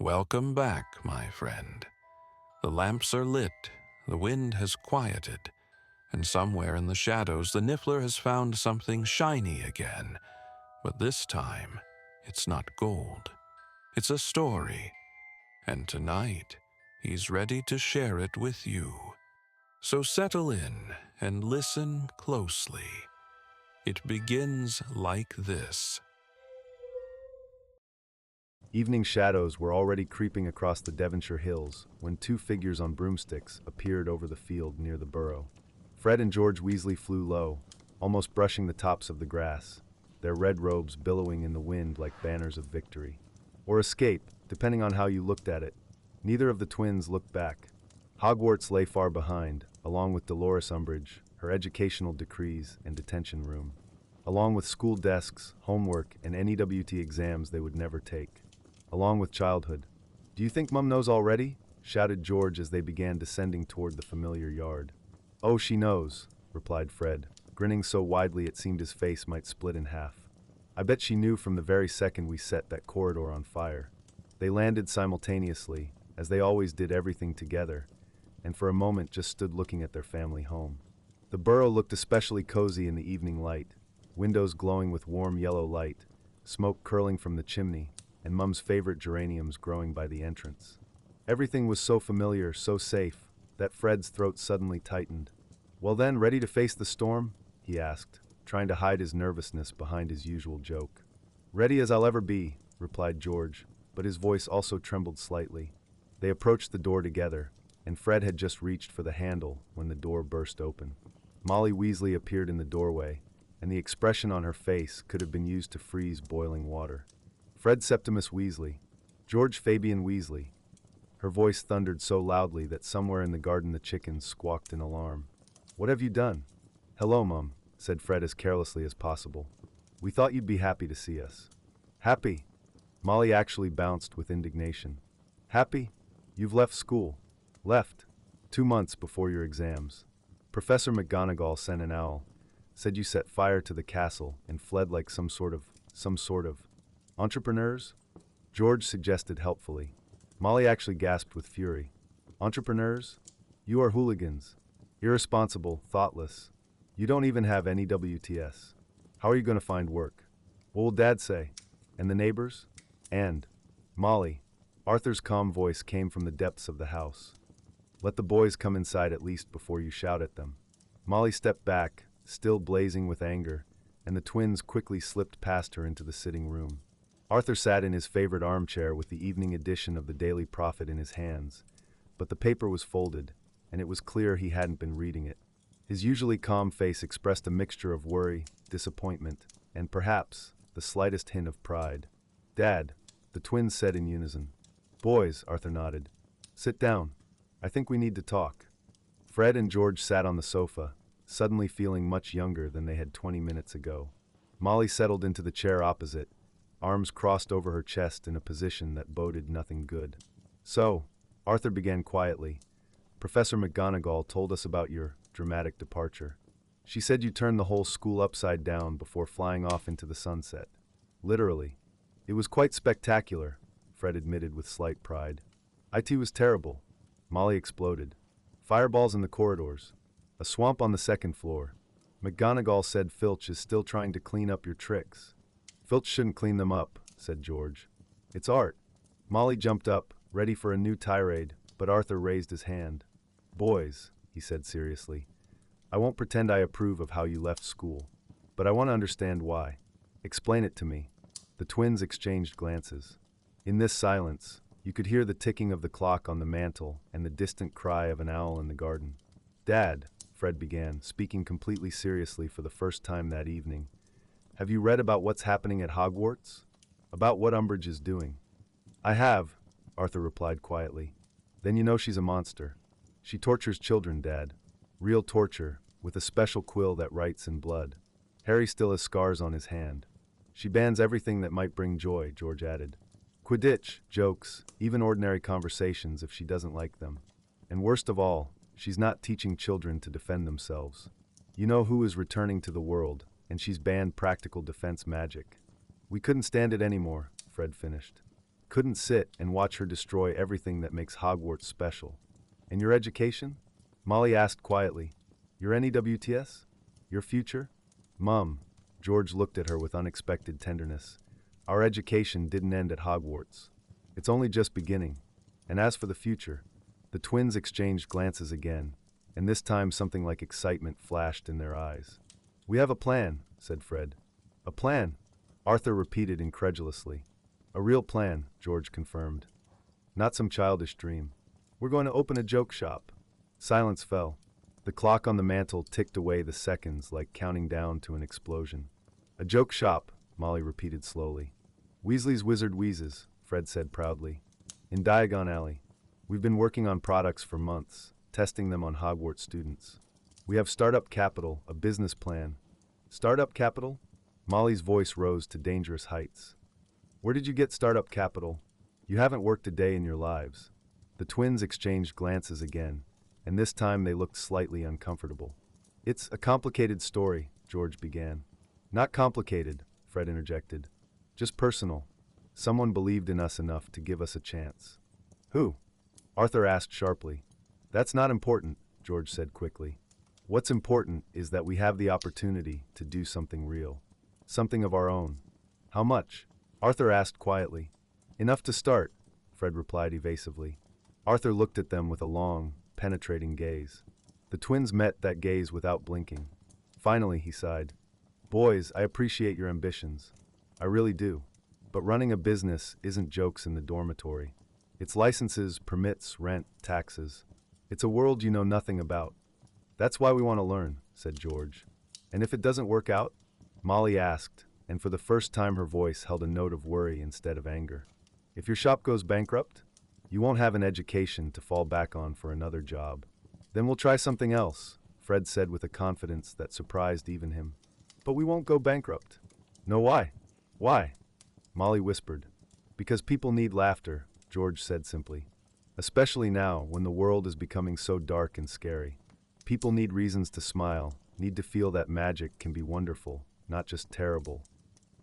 Welcome back, my friend. The lamps are lit, the wind has quieted, and somewhere in the shadows the Niffler has found something shiny again. But this time, it's not gold. It's a story, and tonight, he's ready to share it with you. So settle in and listen closely. It begins like this. Evening shadows were already creeping across the Devonshire hills when two figures on broomsticks appeared over the field near the burrow. Fred and George Weasley flew low, almost brushing the tops of the grass, their red robes billowing in the wind like banners of victory. Or escape, depending on how you looked at it. Neither of the twins looked back. Hogwarts lay far behind, along with Dolores Umbridge, her educational decrees and detention room, along with school desks, homework, and NEWT exams they would never take. Along with childhood. "Do you think Mum knows already?" shouted George as they began descending toward the familiar yard. "Oh, she knows," replied Fred, grinning so widely it seemed his face might split in half. "I bet she knew from the very second we set that corridor on fire." They landed simultaneously, as they always did everything together, and for a moment just stood looking at their family home. The burrow looked especially cozy in the evening light, windows glowing with warm yellow light, smoke curling from the chimney, and Mum's favorite geraniums growing by the entrance. Everything was so familiar, so safe, that Fred's throat suddenly tightened. "Well then, ready to face the storm?" he asked, trying to hide his nervousness behind his usual joke. "Ready as I'll ever be," replied George, but his voice also trembled slightly. They approached the door together, and Fred had just reached for the handle when the door burst open. Molly Weasley appeared in the doorway, and the expression on her face could have been used to freeze boiling water. "Fred Septimus Weasley, George Fabian Weasley." Her voice thundered so loudly that somewhere in the garden the chickens squawked in alarm. "What have you done?" "Hello, Mum," said Fred as carelessly as possible. "We thought you'd be happy to see us." "Happy?" Molly actually bounced with indignation. "Happy? You've left school." "Left? 2 months before your exams. Professor McGonagall sent an owl, said you set fire to the castle and fled like some sort of entrepreneurs?" George suggested helpfully. Molly actually gasped with fury. "Entrepreneurs? You are hooligans. Irresponsible, thoughtless. You don't even have any WTS. How are you going to find work? What will Dad say? And the neighbors? And, Molly," Arthur's calm voice came from the depths of the house. "Let the boys come inside at least before you shout at them." Molly stepped back, still blazing with anger, and the twins quickly slipped past her into the sitting room. Arthur sat in his favorite armchair with the evening edition of the Daily Prophet in his hands, but the paper was folded, and it was clear he hadn't been reading it. His usually calm face expressed a mixture of worry, disappointment, and perhaps the slightest hint of pride. "Dad," the twins said in unison. "Boys," Arthur nodded. "Sit down. I think we need to talk." Fred and George sat on the sofa, suddenly feeling much younger than they had 20 minutes ago. Molly settled into the chair opposite, arms crossed over her chest in a position that boded nothing good. "So," Arthur began quietly, "Professor McGonagall told us about your dramatic departure. She said you turned the whole school upside down before flying off into the sunset. Literally. It was quite spectacular," Fred admitted with slight pride. "IT was terrible," Molly exploded. "Fireballs in the corridors. A swamp on the second floor. McGonagall said Filch is still trying to clean up your tricks." "Filch shouldn't clean them up," said George. "It's art." Molly jumped up, ready for a new tirade, but Arthur raised his hand. "Boys," he said seriously, "I won't pretend I approve of how you left school, but I want to understand why. Explain it to me." The twins exchanged glances. In this silence, you could hear the ticking of the clock on the mantel and the distant cry of an owl in the garden. "Dad," Fred began, speaking completely seriously for the first time that evening, "have you read about what's happening at Hogwarts? About what Umbridge is doing?" "I have," Arthur replied quietly. "Then you know she's a monster. She tortures children, Dad. Real torture, with a special quill that writes in blood. Harry still has scars on his hand. She bans everything that might bring joy," George added. "Quidditch, jokes, even ordinary conversations if she doesn't like them. And worst of all, she's not teaching children to defend themselves. You know who is returning to the world, and she's banned practical defense magic." "We couldn't stand it anymore," Fred finished. couldn't sit and watch her destroy everything that makes Hogwarts special. And your education? Molly asked quietly. Your NEWTS? Your future? Mum, George looked at her with unexpected tenderness. Our education didn't end at Hogwarts. It's only just beginning. And as for the future, the twins exchanged glances again, and this time something like excitement flashed in their eyes. We have a plan, said Fred. A plan? Arthur repeated incredulously. A real plan, George confirmed. Not some childish dream. We're going to open a joke shop. Silence fell. The clock on the mantel ticked away the seconds like counting down to an explosion. A joke shop, Molly repeated slowly. Weasley's Wizard Wheezes, Fred said proudly. In Diagon Alley. We've been working on products for months, testing them on Hogwarts students. We have startup capital, a business plan. Startup capital? Molly's voice rose to dangerous heights. Where did you get startup capital? You haven't worked a day in your lives. The twins exchanged glances again, and this time they looked slightly uncomfortable. It's a complicated story, George began. Not complicated, Fred interjected. Just personal. Someone believed in us enough to give us a chance. Who? Arthur asked sharply. That's not important, George said quickly. What's important is that we have the opportunity to do something real. Something of our own. How much? Arthur asked quietly. Enough to start, Fred replied evasively. Arthur looked at them with a long, penetrating gaze. The twins met that gaze without blinking. Finally, he sighed. Boys, I appreciate your ambitions. I really do. But running a business isn't jokes in the dormitory. It's licenses, permits, rent, taxes. It's a world you know nothing about. That's why we want to learn, said George. And if it doesn't work out? Molly asked, and for the first time her voice held a note of worry instead of anger. If your shop goes bankrupt, you won't have an education to fall back on for another job. Then we'll try something else, Fred said with a confidence that surprised even him. But we won't go bankrupt. No, why? Why? Molly whispered. Because people need laughter, George said simply. Especially now, when the world is becoming so dark and scary. People need reasons to smile, need to feel that magic can be wonderful, not just terrible.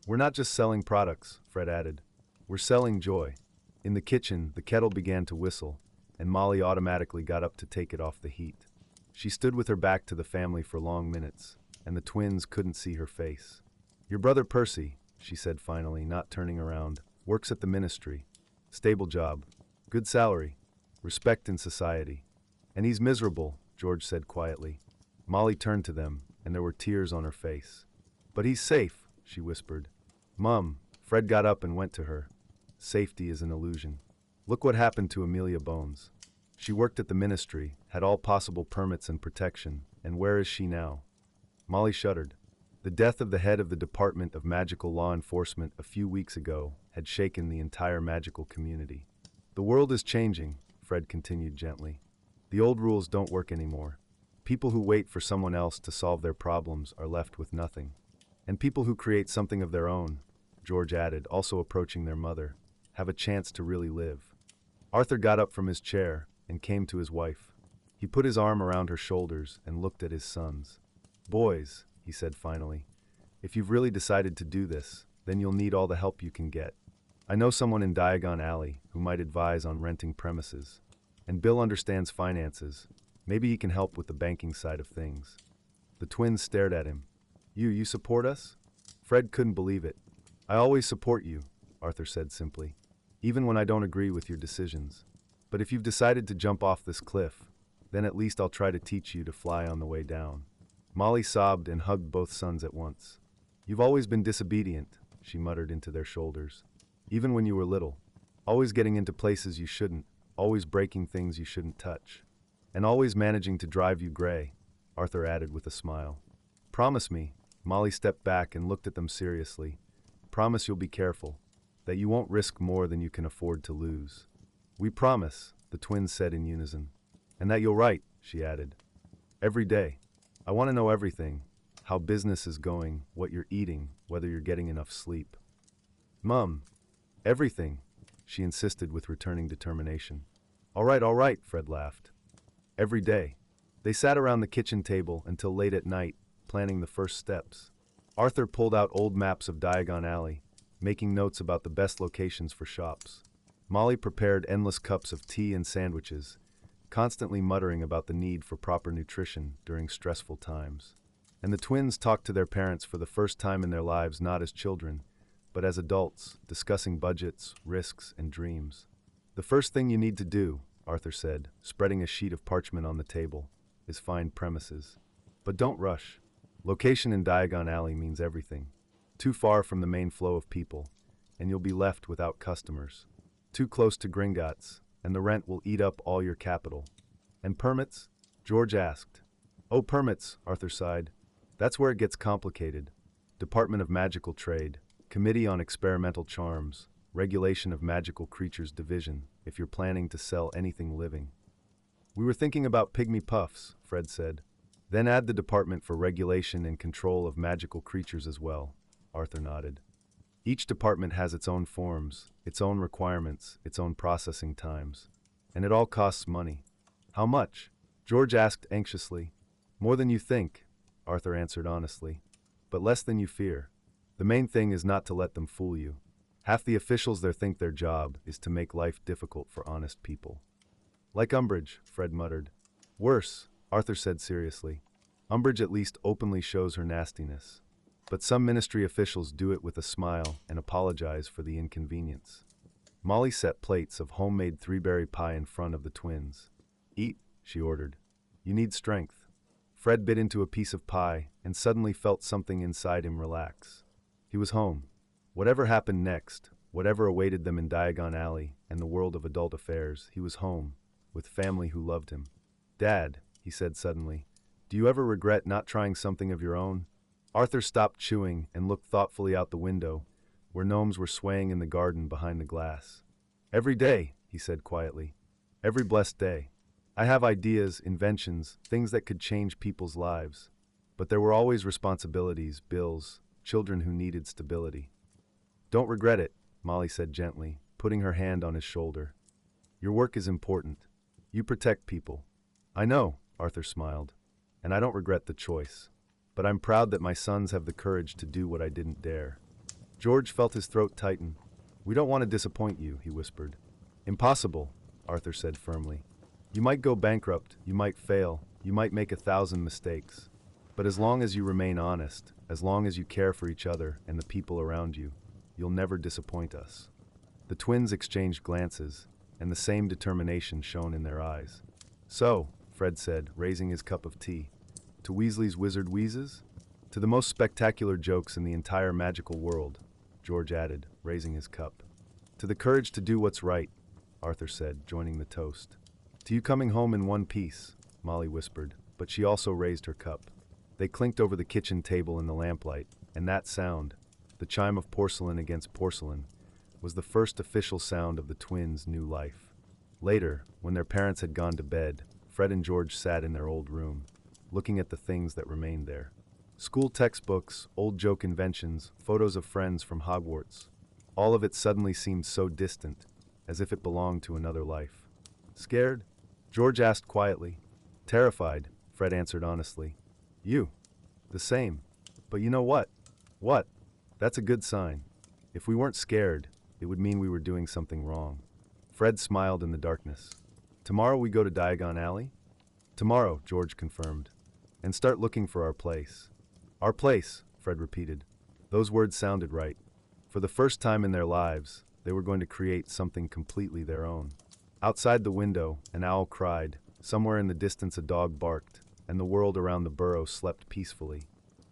We're not just selling products, Fred added. We're selling joy. In the kitchen, the kettle began to whistle, and Molly automatically got up to take it off the heat. She stood with her back to the family for long minutes, and the twins couldn't see her face. Your brother Percy, she said finally, not turning around, works at the ministry. Stable job. Good salary. Respect in society. And he's miserable, George said quietly. Molly turned to them, and there were tears on her face. But he's safe, she whispered. Mum, Fred got up and went to her. Safety is an illusion. Look what happened to Amelia Bones. She worked at the ministry, had all possible permits and protection, and where is she now? Molly shuddered. The death of the head of the Department of Magical Law Enforcement a few weeks ago had shaken the entire magical community. The world is changing, Fred continued gently. The old rules don't work anymore. People who wait for someone else to solve their problems are left with nothing. And people who create something of their own, George added, also approaching their mother, have a chance to really live. Arthur got up from his chair and came to his wife. He put his arm around her shoulders and looked at his sons. Boys, he said finally, if you've really decided to do this, then you'll need all the help you can get. I know someone in Diagon Alley who might advise on renting premises. And Bill understands finances. Maybe he can help with the banking side of things. The twins stared at him. You support us? Fred couldn't believe it. I always support you, Arthur said simply, even when I don't agree with your decisions. But if you've decided to jump off this cliff, then at least I'll try to teach you to fly on the way down. Molly sobbed and hugged both sons at once. You've always been disobedient, she muttered into their shoulders. Even when you were little. Always getting into places you shouldn't, always breaking things you shouldn't touch. And always managing to drive you gray, Arthur added with a smile. Promise me, Molly stepped back and looked at them seriously. Promise you'll be careful, that you won't risk more than you can afford to lose. We promise, the twins said in unison. And that you'll write, she added. Every day. I want to know everything, how business is going, what you're eating, whether you're getting enough sleep. Mum, everything, she insisted with returning determination. All right, Fred laughed. Every day. They sat around the kitchen table until late at night, planning the first steps. Arthur pulled out old maps of Diagon Alley, making notes about the best locations for shops. Molly prepared endless cups of tea and sandwiches, constantly muttering about the need for proper nutrition during stressful times. And the twins talked to their parents for the first time in their lives not as children, but as adults, discussing budgets, risks, and dreams. "The first thing you need to do," Arthur said, spreading a sheet of parchment on the table, "is find premises. But don't rush. Location in Diagon Alley means everything. Too far from the main flow of people, and you'll be left without customers. Too close to Gringotts, and the rent will eat up all your capital." "And permits?" George asked. "Oh, permits," Arthur sighed. "That's where it gets complicated. Department of Magical Trade, Committee on Experimental Charms, Regulation of Magical Creatures Division, if you're planning to sell anything living." "We were thinking about pygmy puffs," Fred said. "Then add the Department for Regulation and Control of Magical Creatures as well," Arthur nodded. "Each department has its own forms, its own requirements, its own processing times. And it all costs money." "How much?" George asked anxiously. "More than you think," Arthur answered honestly. "But less than you fear. The main thing is not to let them fool you. Half the officials there think their job is to make life difficult for honest people." "Like Umbridge," Fred muttered. "Worse," Arthur said seriously. "Umbridge at least openly shows her nastiness. But some ministry officials do it with a smile and apologize for the inconvenience." Molly set plates of homemade three-berry pie in front of the twins. "Eat," she ordered. "You need strength." Fred bit into a piece of pie and suddenly felt something inside him relax. He was home. Whatever happened next, whatever awaited them in Diagon Alley and the world of adult affairs, he was home, with family who loved him. "Dad," he said suddenly, "do you ever regret not trying something of your own?" Arthur stopped chewing and looked thoughtfully out the window, where gnomes were swaying in the garden behind the glass. "Every day," he said quietly. "Every blessed day. I have ideas, inventions, things that could change people's lives. But there were always responsibilities, bills, children who needed stability." "Don't regret it," Molly said gently, putting her hand on his shoulder. "Your work is important. You protect people." "I know," Arthur smiled, "and I don't regret the choice. But I'm proud that my sons have the courage to do what I didn't dare." George felt his throat tighten. "We don't want to disappoint you," he whispered. "Impossible," Arthur said firmly. "You might go bankrupt, you might fail, you might make 1,000 mistakes. But as long as you remain honest, as long as you care for each other and the people around you, you'll never disappoint us." The twins exchanged glances, and the same determination shone in their eyes. "So," Fred said, raising his cup of tea, "to Weasley's wizard Wheezes? To the most spectacular jokes in the entire magical world," George added, raising his cup. "To the courage to do what's right," Arthur said, joining the toast. "To you coming home in one piece," Molly whispered, but she also raised her cup. They clinked over the kitchen table in the lamplight, and that sound, the chime of porcelain against porcelain, was the first official sound of the twins' new life. Later, when their parents had gone to bed, Fred and George sat in their old room, looking at the things that remained there. School textbooks, old joke inventions, photos of friends from Hogwarts. All of it suddenly seemed so distant, as if it belonged to another life. "Scared?" George asked quietly. "Terrified," Fred answered honestly. "You?" "The same. But you know what?" "What?" "That's a good sign. If we weren't scared, it would mean we were doing something wrong." Fred smiled in the darkness. "Tomorrow we go to Diagon Alley?" "Tomorrow," George confirmed. "And start looking for our place." "Our place," Fred repeated. Those words sounded right. For the first time in their lives, they were going to create something completely their own. Outside the window, an owl cried, somewhere in the distance a dog barked, and the world around the burrow slept peacefully.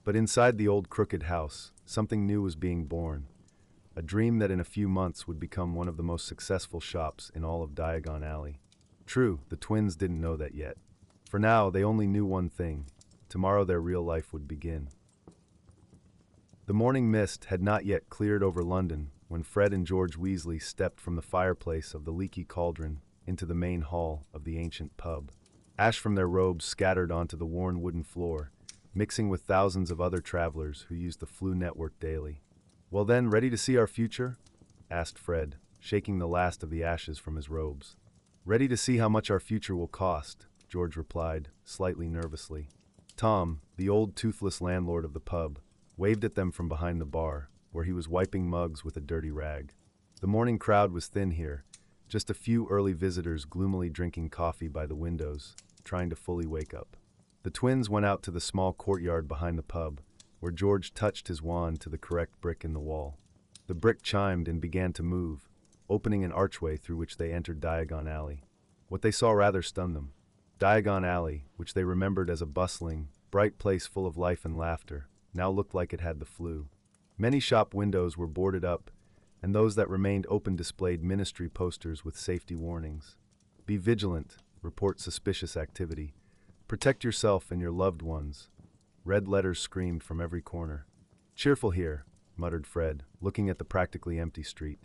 But inside the old crooked house, something new was being born. A dream that in a few months would become one of the most successful shops in all of Diagon Alley. True, the twins didn't know that yet. For now, they only knew one thing. Tomorrow their real life would begin. The morning mist had not yet cleared over London when Fred and George Weasley stepped from the fireplace of the leaky cauldron into the main hall of the ancient pub. Ash from their robes scattered onto the worn wooden floor, mixing with thousands of other travelers who used the Flu network daily. "Well then, ready to see our future?" asked Fred, shaking the last of the ashes from his robes. "Ready to see how much our future will cost," George replied, slightly nervously. Tom, the old toothless landlord of the pub, waved at them from behind the bar, where he was wiping mugs with a dirty rag. The morning crowd was thin here, Just a few early visitors gloomily drinking coffee by the windows, trying to fully wake up. The twins went out to the small courtyard behind the pub, where George touched his wand to the correct brick in the wall. The brick chimed and began to move, opening an archway through which they entered Diagon Alley. What they saw rather stunned them. Diagon Alley, which they remembered as a bustling, bright place full of life and laughter, now looked like it had the flu. Many shop windows were boarded up, and those that remained open displayed ministry posters with safety warnings. Be vigilant, report suspicious activity. Protect yourself and your loved ones. Red letters screamed from every corner. Cheerful here, muttered Fred, looking at the practically empty street.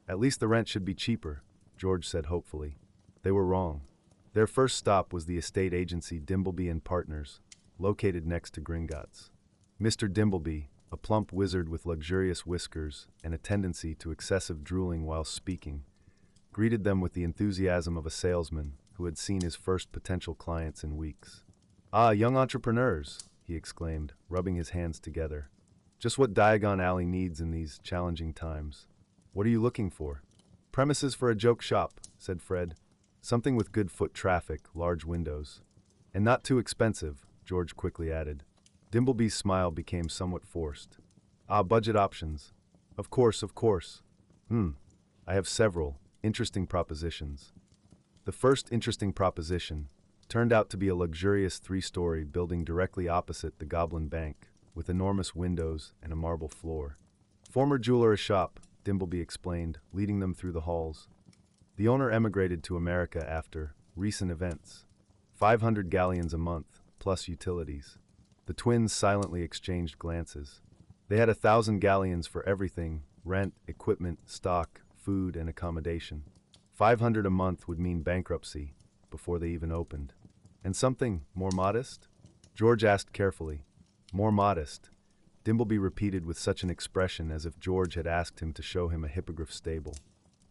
At least the rent should be cheaper, George said hopefully. They were wrong. Their first stop was the estate agency Dimbleby and Partners, located next to Gringotts. Mr. Dimbleby, a plump wizard with luxurious whiskers and a tendency to excessive drooling while speaking, greeted them with the enthusiasm of a salesman who had seen his first potential clients in weeks. "Ah, young entrepreneurs," he exclaimed, rubbing his hands together. "Just what Diagon Alley needs in these challenging times. What are you looking for?" "Premises for a joke shop," said Fred. "Something with good foot traffic, large windows. And not too expensive," George quickly added. Dimbleby's smile became somewhat forced. "Ah, budget options. Of course, of course. I have several interesting propositions." The first interesting proposition turned out to be a luxurious 3-story building directly opposite the Goblin Bank, with enormous windows and a marble floor. "Former jeweler's shop," Dimbleby explained, leading them through the halls. "The owner emigrated to America after recent events. 500 galleons a month, plus utilities." The twins silently exchanged glances. They had 1,000 galleons for everything: rent, equipment, stock, food, and accommodation. 500 a month would mean bankruptcy before they even opened. "And something more modest?" George asked carefully. "More modest," Dimbleby repeated with such an expression as if George had asked him to show him a hippogriff stable.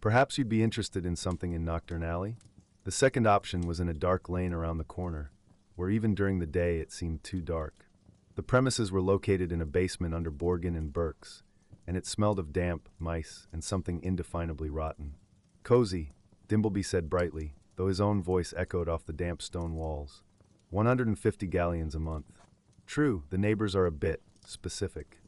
"Perhaps you'd be interested in something in Knockturn Alley?" The second option was in a dark lane around the corner, where even during the day it seemed too dark. The premises were located in a basement under Borgin and Burke's, and it smelled of damp, mice, and something indefinably rotten. "Cozy," Dimbleby said brightly, though his own voice echoed off the damp stone walls. 150 galleons a month. True, the neighbors are a bit specific.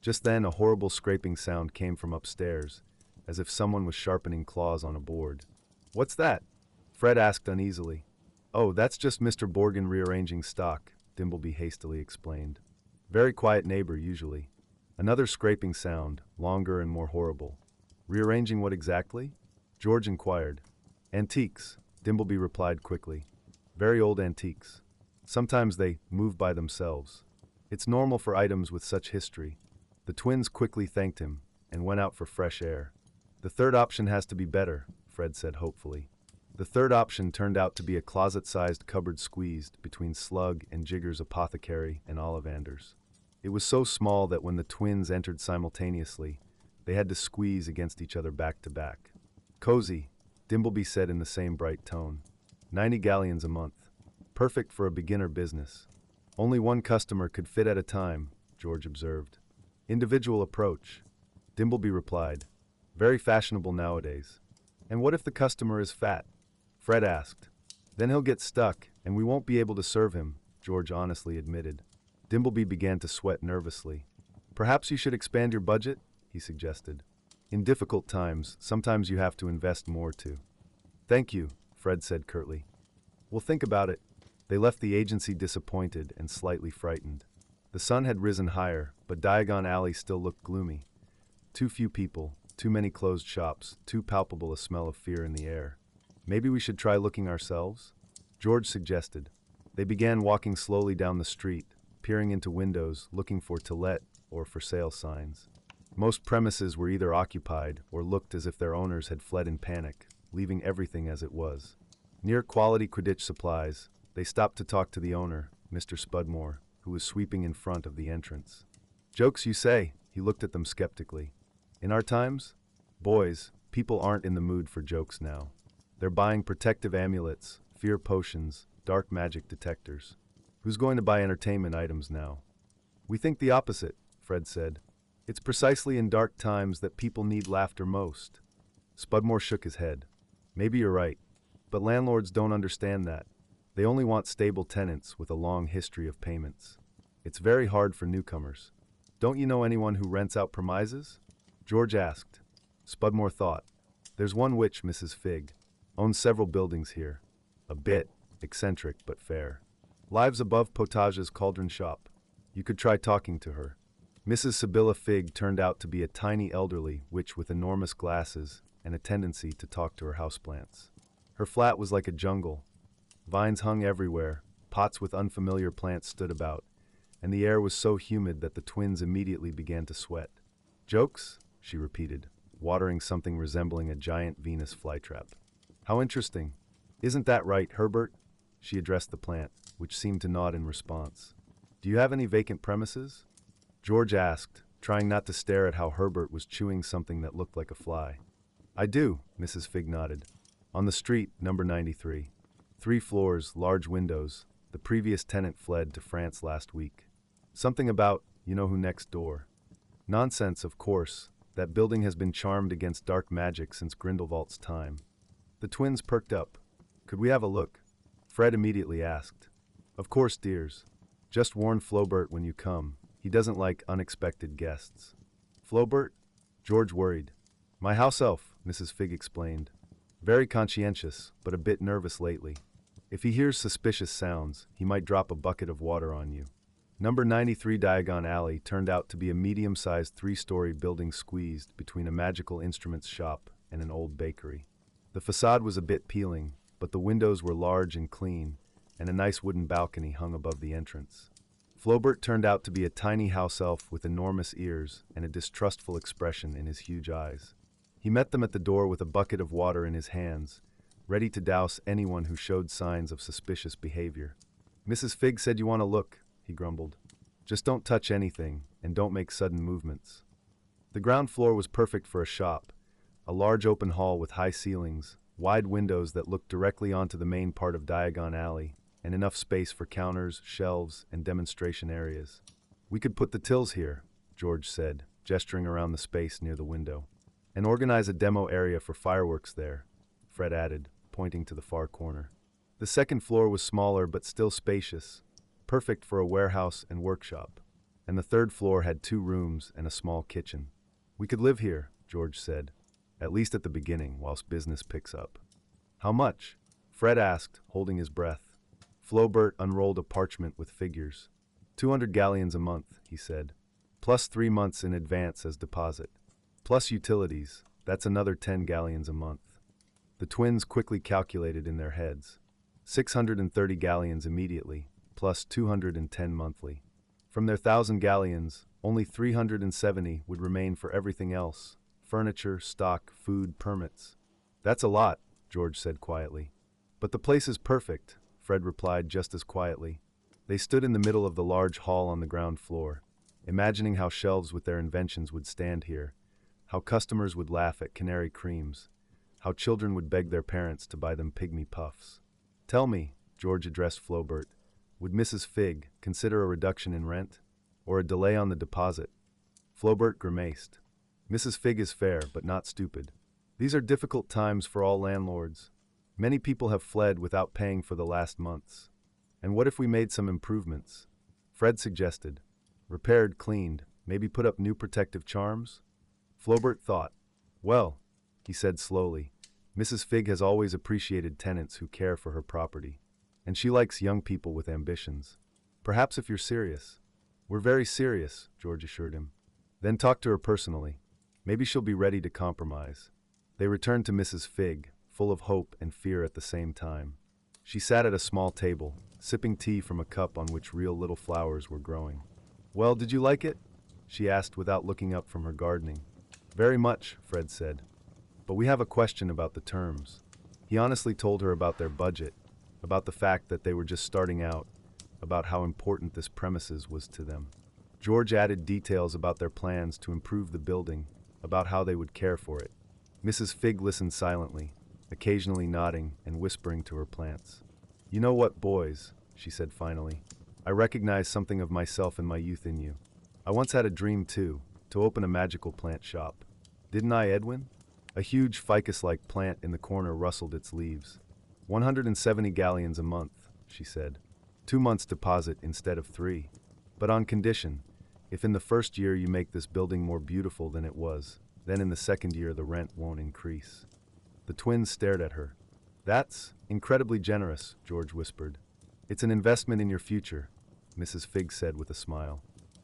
Just then, a horrible scraping sound came from upstairs, as if someone was sharpening claws on a board. "What's that?" Fred asked uneasily. "Oh, that's just Mr. Borgin rearranging stock," Dimbleby hastily explained. "Very quiet neighbor, usually." Another scraping sound, longer and more horrible. "Rearranging what exactly?" George inquired. "Antiques," Dimbleby replied quickly. "Very old antiques. Sometimes they move by themselves. It's normal for items with such history." The twins quickly thanked him and went out for fresh air. "The third option has to be better," Fred said hopefully. The third option turned out to be a closet-sized cupboard squeezed between Slug and Jigger's apothecary and Ollivanders. It was so small that when the twins entered simultaneously, they had to squeeze against each other back to back. "Cozy," Dimbleby said in the same bright tone. 90 galleons a month. Perfect for a beginner business. "Only one customer could fit at a time," George observed. "Individual approach," Dimbleby replied. "Very fashionable nowadays." "And what if the customer is fat?" Fred asked. "Then he'll get stuck, and we won't be able to serve him," George honestly admitted. Dimbleby began to sweat nervously. "Perhaps you should expand your budget," he suggested. "In difficult times, sometimes you have to invest more too." "Thank you," Fred said curtly. "We'll think about it." They left the agency disappointed and slightly frightened. The sun had risen higher, but Diagon Alley still looked gloomy. Too few people, too many closed shops, too palpable a smell of fear in the air. "Maybe we should try looking ourselves?" George suggested. They began walking slowly down the street, peering into windows, looking for "to let" or "for sale" signs. Most premises were either occupied or looked as if their owners had fled in panic, leaving everything as it was. Near Quality Quidditch Supplies, they stopped to talk to the owner, Mr. Spudmore, who was sweeping in front of the entrance. "Jokes, you say?" He looked at them skeptically. "In our times? Boys, people aren't in the mood for jokes now. They're buying protective amulets, fear potions, dark magic detectors. Who's going to buy entertainment items now?" "We think the opposite," Fred said. "It's precisely in dark times that people need laughter most." Spudmore shook his head. Maybe you're right. But landlords don't understand that. They only want stable tenants with a long history of payments. It's very hard for newcomers. Don't you know anyone who rents out premises? George asked. Spudmore thought. There's one witch, Mrs. Fig. Owns several buildings here. A bit eccentric but fair. Lives above Potage's cauldron shop. You could try talking to her. Mrs. Sibylla Fig turned out to be a tiny elderly witch with enormous glasses and a tendency to talk to her houseplants. Her flat was like a jungle. Vines hung everywhere, pots with unfamiliar plants stood about, and the air was so humid that the twins immediately began to sweat. Jokes? She repeated, watering something resembling a giant Venus flytrap. How interesting. Isn't that right, Herbert? She addressed the plant, which seemed to nod in response. Do you have any vacant premises? George asked, trying not to stare at how Herbert was chewing something that looked like a fly. I do, Mrs. Fig nodded. On the street, number 93. 3 floors, large windows. The previous tenant fled to France last week. Something about, you know who next door. Nonsense, of course. That building has been charmed against dark magic since Grindelwald's time. The twins perked up. Could we have a look? Fred immediately asked. Of course, dears. Just warn Flaubert when you come. He doesn't like unexpected guests. Flaubert? George worried. My house elf, Mrs. Fig explained. Very conscientious, but a bit nervous lately. If he hears suspicious sounds, he might drop a bucket of water on you. Number 93 Diagon Alley turned out to be a medium-sized 3-story building squeezed between a magical instruments shop and an old bakery. The facade was a bit peeling, but the windows were large and clean, and a nice wooden balcony hung above the entrance. Flaubert turned out to be a tiny house elf with enormous ears and a distrustful expression in his huge eyes. He met them at the door with a bucket of water in his hands, ready to douse anyone who showed signs of suspicious behavior. Mrs. Fig said you want to look, he grumbled. Just don't touch anything, and don't make sudden movements. The ground floor was perfect for a shop, a large open hall with high ceilings, wide windows that looked directly onto the main part of Diagon Alley, and enough space for counters, shelves, and demonstration areas. We could put the tills here, George said, gesturing around the space near the window. And organize a demo area for fireworks there, Fred added, pointing to the far corner. The second floor was smaller but still spacious, perfect for a warehouse and workshop. And the third floor had 2 rooms and a small kitchen. We could live here, George said, at least at the beginning, whilst business picks up. How much? Fred asked, holding his breath. Flaubert unrolled a parchment with figures. 200 galleons a month, he said, plus 3 months in advance as deposit. Plus utilities, that's another 10 galleons a month. The twins quickly calculated in their heads. 630 galleons immediately, plus 210 monthly. From their 1,000 galleons, only 370 would remain for everything else: furniture, stock, food, permits. That's a lot, George said quietly. But the place is perfect, Fred replied just as quietly. They stood in the middle of the large hall on the ground floor, imagining how shelves with their inventions would stand here, how customers would laugh at canary creams, how children would beg their parents to buy them pygmy puffs. Tell me, George addressed Flaubert, would Mrs. Fig consider a reduction in rent, or a delay on the deposit? Flaubert grimaced. Mrs. Fig is fair, but not stupid. These are difficult times for all landlords. Many people have fled without paying for the last months. And what if we made some improvements? Fred suggested. Repaired, cleaned, maybe put up new protective charms? Flaubert thought. Well, he said slowly, Mrs. Fig has always appreciated tenants who care for her property. And she likes young people with ambitions. Perhaps if you're serious. We're very serious, George assured him. Then talk to her personally. Maybe she'll be ready to compromise. They returned to Mrs. Fig, full of hope and fear at the same time. She sat at a small table, sipping tea from a cup on which real little flowers were growing. Well, did you like it? She asked without looking up from her gardening. Very much, Fred said. But we have a question about the terms. He honestly told her about their budget, about the fact that they were just starting out, about how important this premises was to them. George added details about their plans to improve the building, about how they would care for it. Mrs. Fig listened silently, occasionally nodding and whispering to her plants. You know what, boys, she said finally. I recognize something of myself and my youth in you. I once had a dream too, to open a magical plant shop. Didn't I, Edwin? A huge ficus-like plant in the corner rustled its leaves. 170 galleons a month, she said. 2 months deposit instead of 3. But on condition, if in the first year you make this building more beautiful than it was, then in the second year the rent won't increase. The twins stared at her. That's incredibly generous, George whispered. It's an investment in your future, Mrs. Figg said with a smile.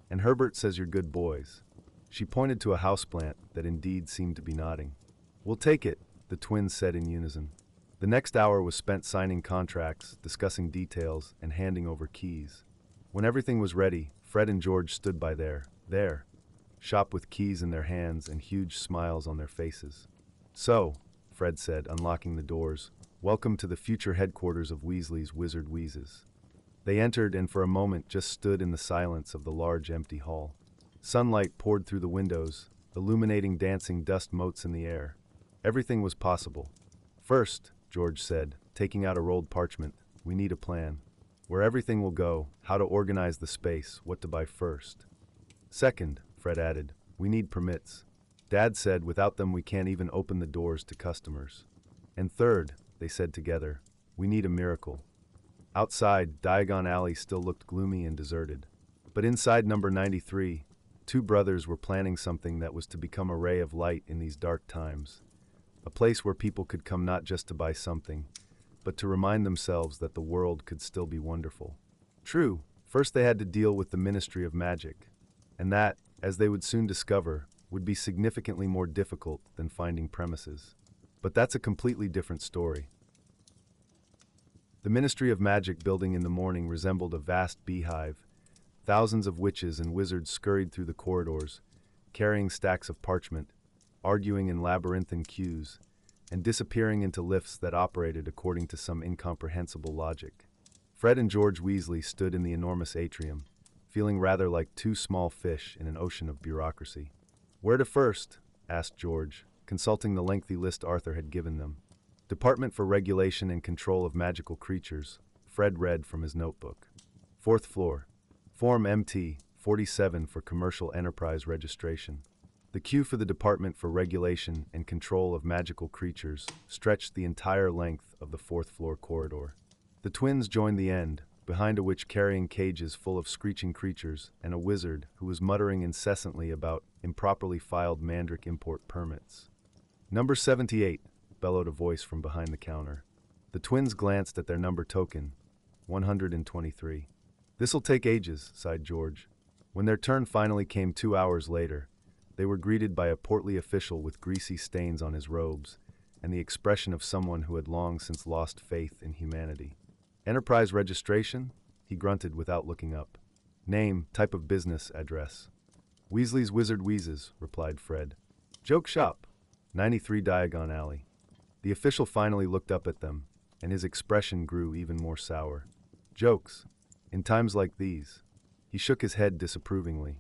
And Herbert says you're good boys. She pointed to a houseplant that indeed seemed to be nodding. We'll take it, the twins said in unison. The next hour was spent signing contracts, discussing details, and handing over keys. When everything was ready, Fred and George stood by their shop with keys in their hands and huge smiles on their faces. So, Fred said, unlocking the doors, welcome to the future headquarters of Weasley's Wizard Wheezes. They entered and for a moment just stood in the silence of the large empty hall. Sunlight poured through the windows, illuminating dancing dust motes in the air. Everything was possible. First, George said, taking out a rolled parchment, we need a plan. Where everything will go, how to organize the space, what to buy first. Second, Fred added, we need permits. Dad said without them we can't even open the doors to customers. And third, they said together, we need a miracle. Outside, Diagon Alley still looked gloomy and deserted. But inside number 93, 2 brothers were planning something that was to become a ray of light in these dark times. A place where people could come not just to buy something, but to remind themselves that the world could still be wonderful. True, first they had to deal with the Ministry of Magic, and that, as they would soon discover, would be significantly more difficult than finding premises. But that's a completely different story. The Ministry of Magic building in the morning resembled a vast beehive. Thousands of witches and wizards scurried through the corridors, carrying stacks of parchment, arguing in labyrinthine queues, and disappearing into lifts that operated according to some incomprehensible logic. Fred and George Weasley stood in the enormous atrium, feeling rather like 2 small fish in an ocean of bureaucracy. Where to first? Asked George, consulting the lengthy list Arthur had given them. Department for Regulation and Control of Magical Creatures, Fred read from his notebook. 4th floor. Form MT 47 for Commercial Enterprise Registration. The queue for the Department for Regulation and Control of Magical Creatures stretched the entire length of the 4th floor corridor. The twins joined the end, behind a witch carrying cages full of screeching creatures and a wizard who was muttering incessantly about improperly filed Mandric import permits. Number 78, bellowed a voice from behind the counter. The twins glanced at their number token, 123. This'll take ages, sighed George. When their turn finally came 2 hours later, they were greeted by a portly official with greasy stains on his robes and the expression of someone who had long since lost faith in humanity. Enterprise registration? He grunted without looking up. Name, type of business, address. Weasley's Wizard Wheezes, replied Fred. Joke shop. 93 Diagon Alley. The official finally looked up at them, and his expression grew even more sour. Jokes. In times like these. He shook his head disapprovingly.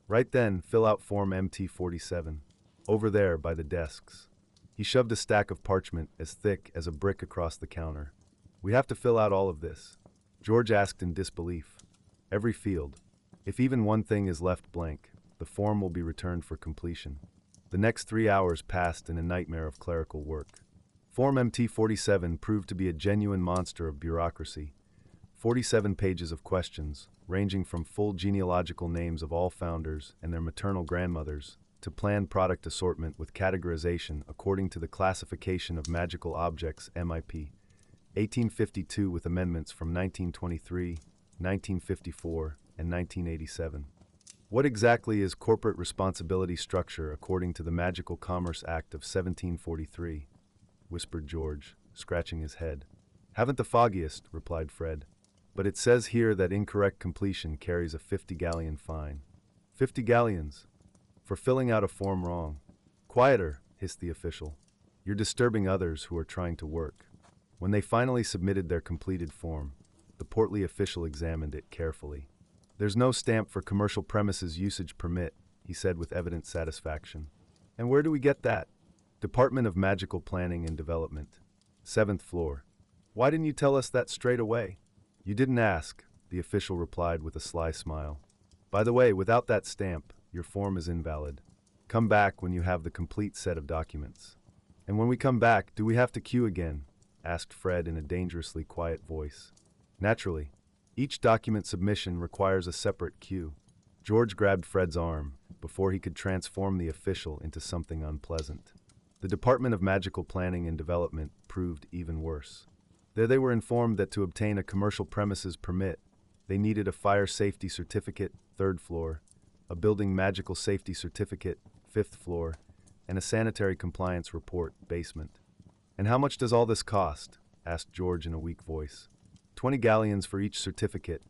Right then, fill out Form MT47. Over there, by the desks. He shoved a stack of parchment as thick as a brick across the counter. We have to fill out all of this. George asked in disbelief. Every field. If even one thing is left blank, the form will be returned for completion. The next 3 hours passed in a nightmare of clerical work. Form MT47 proved to be a genuine monster of bureaucracy. 47 pages of questions, ranging from full genealogical names of all founders and their maternal grandmothers, to planned product assortment with categorization according to the classification of magical objects MIP. 1852 with amendments from 1923, 1954, and 1987. What exactly is corporate responsibility structure according to the Magical Commerce Act of 1743? Whispered George, scratching his head. Haven't the foggiest, replied Fred. But it says here that incorrect completion carries a 50 galleon fine. 50 galleons? For filling out a form wrong. Quieter, hissed the official. You're disturbing others who are trying to work. When they finally submitted their completed form, the portly official examined it carefully. There's no stamp for commercial premises usage permit, he said with evident satisfaction. And where do we get that? Department of Magical Planning and Development. 7th floor. Why didn't you tell us that straight away? You didn't ask, the official replied with a sly smile. By the way, without that stamp, your form is invalid. Come back when you have the complete set of documents. And when we come back, do we have to queue again? Asked Fred in a dangerously quiet voice. Naturally. Each document submission requires a separate queue. George grabbed Fred's arm before he could transform the official into something unpleasant. The Department of Magical Planning and Development proved even worse. There they were informed that to obtain a commercial premises permit, they needed a fire safety certificate, 3rd floor, a building magical safety certificate, 5th floor, and a sanitary compliance report, basement. And how much does all this cost? Asked George in a weak voice. 20 galleons for each certificate,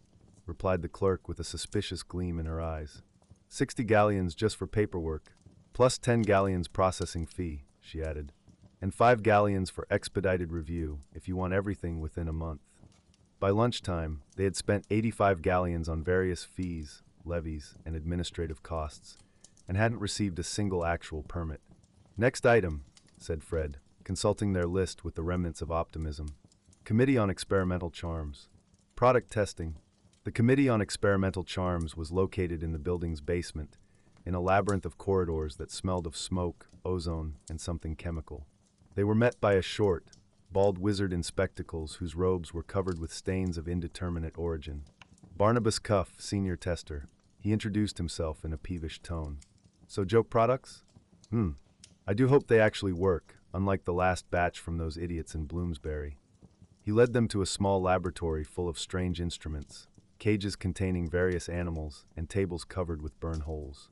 replied the clerk with a suspicious gleam in her eyes. 60 galleons just for paperwork, plus 10 galleons processing fee, she added, and 5 galleons for expedited review if you want everything within a month. By lunchtime, they had spent 85 galleons on various fees, levies, and administrative costs, and hadn't received a single actual permit. Next item, said Fred, consulting their list with the remnants of optimism. Committee on Experimental Charms. Product testing. The Committee on Experimental Charms was located in the building's basement, in a labyrinth of corridors that smelled of smoke, ozone, and something chemical. They were met by a short, bald wizard in spectacles whose robes were covered with stains of indeterminate origin. Barnabas Cuff, senior tester. He introduced himself in a peevish tone. So joke products? I do hope they actually work, unlike the last batch from those idiots in Bloomsbury. He led them to a small laboratory full of strange instruments, cages containing various animals, and tables covered with burn holes.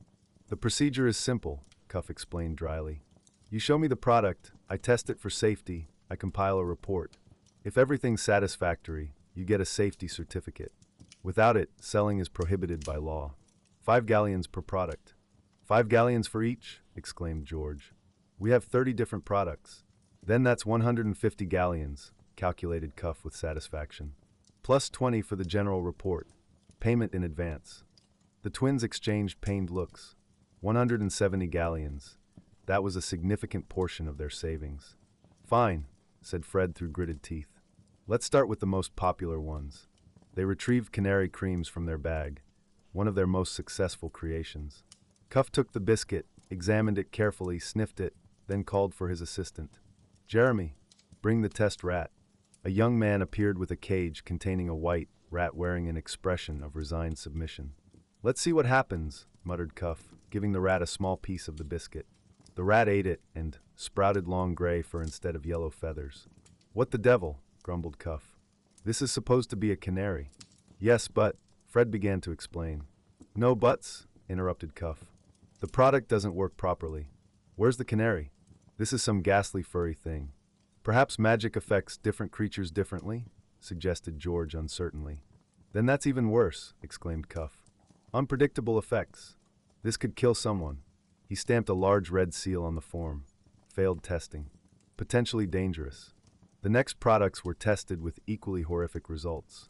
The procedure is simple, Cuff explained dryly. You show me the product, I test it for safety, I compile a report. If everything's satisfactory, you get a safety certificate. Without it, selling is prohibited by law. 5 galleons per product. 5 galleons for each? Exclaimed George. We have 30 different products. Then that's 150 galleons, calculated Cuff with satisfaction. Plus 20 for the general report. Payment in advance. The twins exchanged pained looks. 170 galleons. That was a significant portion of their savings. Fine, said Fred through gritted teeth. Let's start with the most popular ones. They retrieved canary creams from their bag, one of their most successful creations. Cuff took the biscuit, examined it carefully, sniffed it, then called for his assistant. Jeremy, bring the test rat. A young man appeared with a cage containing a white rat wearing an expression of resigned submission. Let's see what happens, muttered Cuff, giving the rat a small piece of the biscuit. The rat ate it and sprouted long gray fur instead of yellow feathers. What the devil, grumbled Cuff. This is supposed to be a canary. Yes, but, Fred began to explain. No buts, interrupted Cuff. The product doesn't work properly. Where's the canary? This is some ghastly furry thing. Perhaps magic affects different creatures differently, suggested George uncertainly. Then that's even worse, exclaimed Cuff. Unpredictable effects. This could kill someone. He stamped a large red seal on the form. Failed testing. Potentially dangerous. The next products were tested with equally horrific results.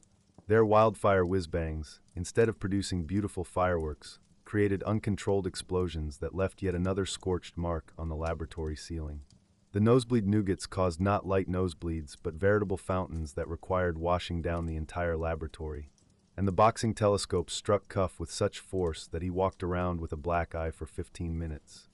Their wildfire whiz-bangs, instead of producing beautiful fireworks, created uncontrolled explosions that left yet another scorched mark on the laboratory ceiling. The nosebleed nougats caused not light nosebleeds, but veritable fountains that required washing down the entire laboratory. And the boxing telescope struck Cuff with such force that he walked around with a black eye for 15 minutes.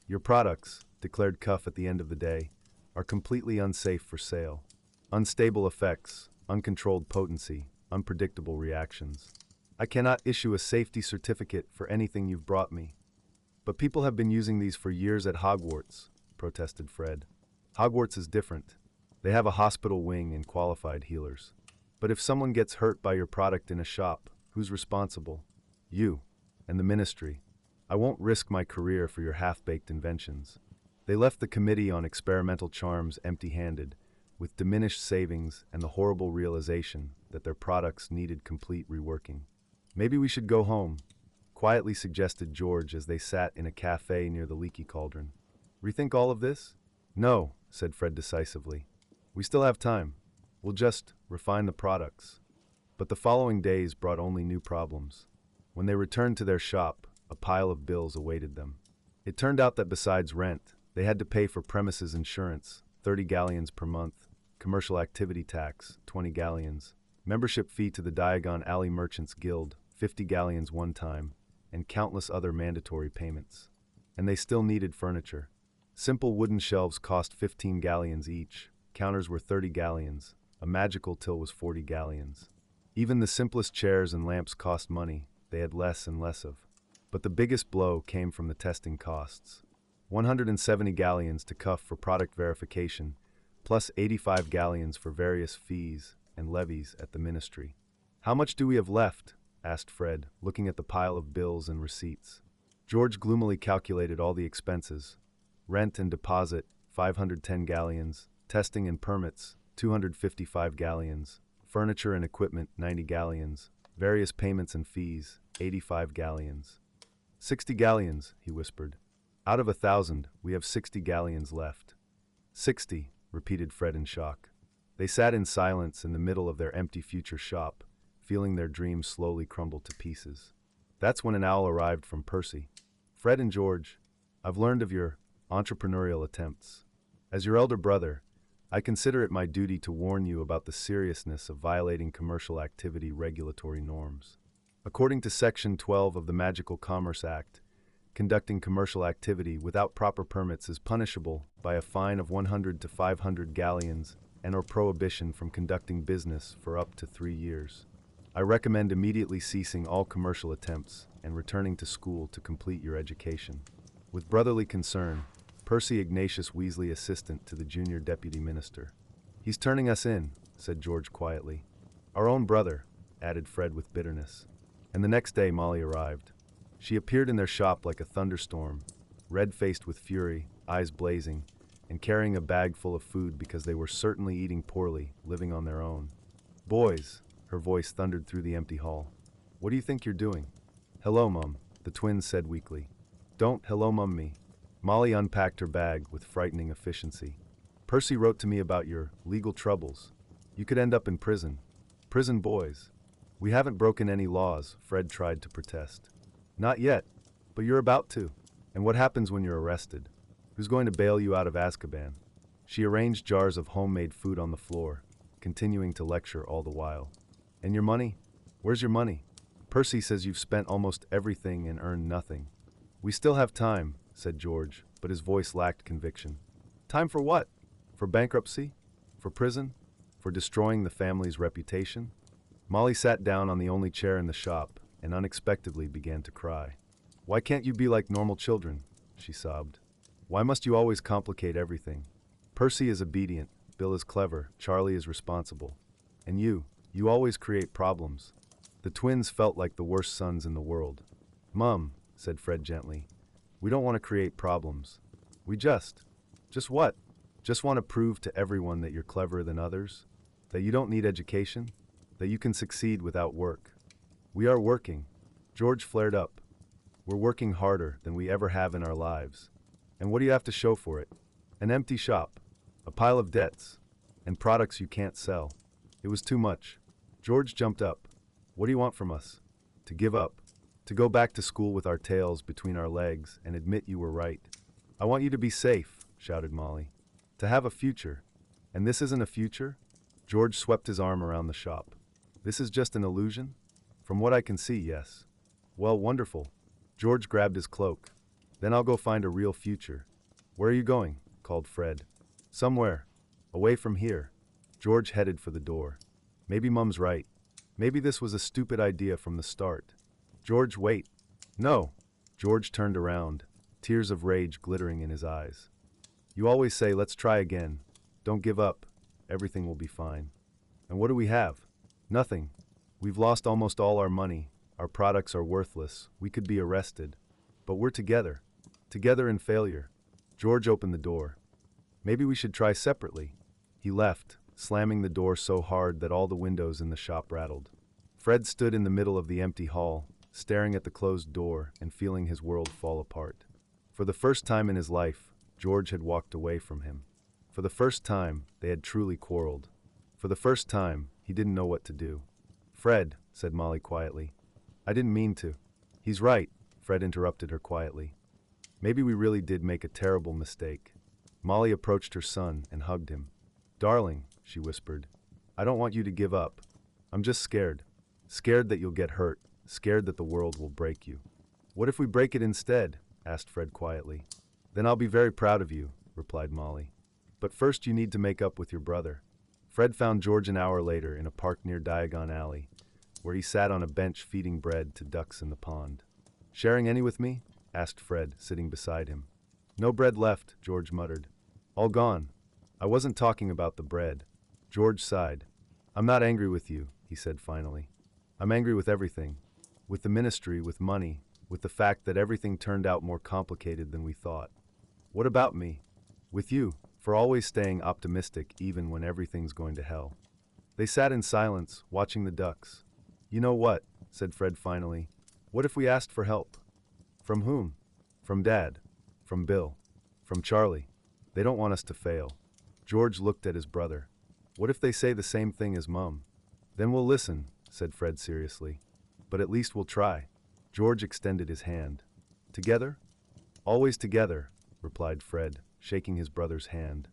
Your products, declared Cuff at the end of the day, are completely unsafe for sale. Unstable effects, uncontrolled potency, unpredictable reactions. I cannot issue a safety certificate for anything you've brought me. But people have been using these for years at Hogwarts, protested Fred. Hogwarts is different. They have a hospital wing and qualified healers. But if someone gets hurt by your product in a shop, who's responsible? You, and the ministry. I won't risk my career for your half-baked inventions. They left the Committee on Experimental Charms empty-handed, with diminished savings and the horrible realization that their products needed complete reworking. Maybe we should go home, quietly suggested George as they sat in a cafe near the leaky cauldron. Rethink all of this? No, said Fred decisively. We still have time. We'll just refine the products. But the following days brought only new problems. When they returned to their shop, a pile of bills awaited them. It turned out that besides rent, they had to pay for premises insurance, 30 galleons per month, commercial activity tax, 20 galleons, membership fee to the Diagon Alley Merchants Guild, 50 galleons one time, and countless other mandatory payments. And they still needed furniture. Simple wooden shelves cost 15 galleons each, counters were 30 galleons, a magical till was 40 galleons. Even the simplest chairs and lamps cost money, they had less and less of. But the biggest blow came from the testing costs. 170 galleons to cuff for product verification, plus 85 galleons for various fees and levies at the ministry. "How much do we have left?" asked Fred, looking at the pile of bills and receipts. George gloomily calculated all the expenses. Rent and deposit, 510 galleons, testing and permits, 255 galleons, furniture and equipment, 90 galleons, various payments and fees, 85 galleons. 60 galleons, he whispered. "Out of 1,000, we have 60 galleons left." 60, repeated Fred in shock. They sat in silence in the middle of their empty future shop, feeling their dreams slowly crumble to pieces. That's when an owl arrived from Percy. "Fred and George, I've learned of your entrepreneurial attempts. As your elder brother, I consider it my duty to warn you about the seriousness of violating commercial activity regulatory norms. According to Section 12 of the Magical Commerce Act, conducting commercial activity without proper permits is punishable by a fine of 100 to 500 galleons and/or prohibition from conducting business for up to 3 years. I recommend immediately ceasing all commercial attempts and returning to school to complete your education. With brotherly concern, Percy Ignatius Weasley, assistant to the junior deputy minister. "He's turning us in," said George quietly. "Our own brother," added Fred with bitterness. And the next day Molly arrived. She appeared in their shop like a thunderstorm, red-faced with fury, eyes blazing, and carrying a bag full of food because they were certainly eating poorly, living on their own. "Boys," her voice thundered through the empty hall. "What do you think you're doing?" "Hello, Mum," the twins said weakly. "Don't hello mum me." Molly unpacked her bag with frightening efficiency. "Percy wrote to me about your legal troubles. You could end up in prison." "Prison, boys. We haven't broken any laws," Fred tried to protest. "Not yet, but you're about to. And what happens when you're arrested? Who's going to bail you out of Azkaban?" She arranged jars of homemade food on the floor, continuing to lecture all the while. "And your money? Where's your money? Percy says you've spent almost everything and earned nothing." "We still have time," said George, but his voice lacked conviction. "Time for what? For bankruptcy? For prison? For destroying the family's reputation?" Molly sat down on the only chair in the shop and unexpectedly began to cry. "Why can't you be like normal children?" she sobbed. "Why must you always complicate everything? Percy is obedient, Bill is clever, Charlie is responsible. And you always create problems." The twins felt like the worst sons in the world. "Mum," said Fred gently, "we don't want to create problems. We just what? Just want to prove to everyone that you're cleverer than others? That you don't need education? That you can succeed without work? We are working." George flared up. "We're working harder than we ever have in our lives. And what do you have to show for it? An empty shop, a pile of debts, and products you can't sell." It was too much. George jumped up. "What do you want from us? To give up? To go back to school with our tails between our legs and admit you were right?" "I want you to be safe," shouted Molly. "To have a future. And this isn't a future?" George swept his arm around the shop. "This is just an illusion? From what I can see, yes." "Well, wonderful." George grabbed his cloak. "Then I'll go find a real future." "Where are you going?" called Fred. "Somewhere. Away from here." George headed for the door. Maybe Mum's right. Maybe this was a stupid idea from the start. "George, wait." "No." George turned around, tears of rage glittering in his eyes. "You always say, 'Let's try again. Don't give up. Everything will be fine.' And what do we have? Nothing. We've lost almost all our money. Our products are worthless. We could be arrested. But we're together. Together in failure." George opened the door. "Maybe we should try separately." He left, slamming the door so hard that all the windows in the shop rattled. Fred stood in the middle of the empty hall, staring at the closed door and feeling his world fall apart. For the first time in his life, George had walked away from him. For the first time, they had truly quarreled. For the first time, he didn't know what to do. "Fred," said Molly quietly, "I didn't mean to." "He's right," Fred interrupted her quietly. "Maybe we really did make a terrible mistake." Molly approached her son and hugged him. "Darling," she whispered, "I don't want you to give up. I'm just scared. Scared that you'll get hurt. Scared that the world will break you." "What if we break it instead?" asked Fred quietly. Then I'll be very proud of you, replied Molly. But first you need to make up with your brother. Fred found George an hour later in a park near Diagon Alley, where he sat on a bench feeding bread to ducks in the pond. Sharing any with me? Asked Fred, sitting beside him. No bread left, George muttered. All gone. I wasn't talking about the bread. George sighed. I'm not angry with you, he said finally. I'm angry with everything. With the ministry, with money, with the fact that everything turned out more complicated than we thought. What about me? With you, for always staying optimistic even when everything's going to hell. They sat in silence, watching the ducks. You know what, said Fred finally. What if we asked for help? From whom? From Dad. From Bill. From Charlie. They don't want us to fail. George looked at his brother. What if they say the same thing as Mum? Then we'll listen, said Fred seriously. But at least we'll try. George extended his hand. Together? Always together, replied Fred, shaking his brother's hand.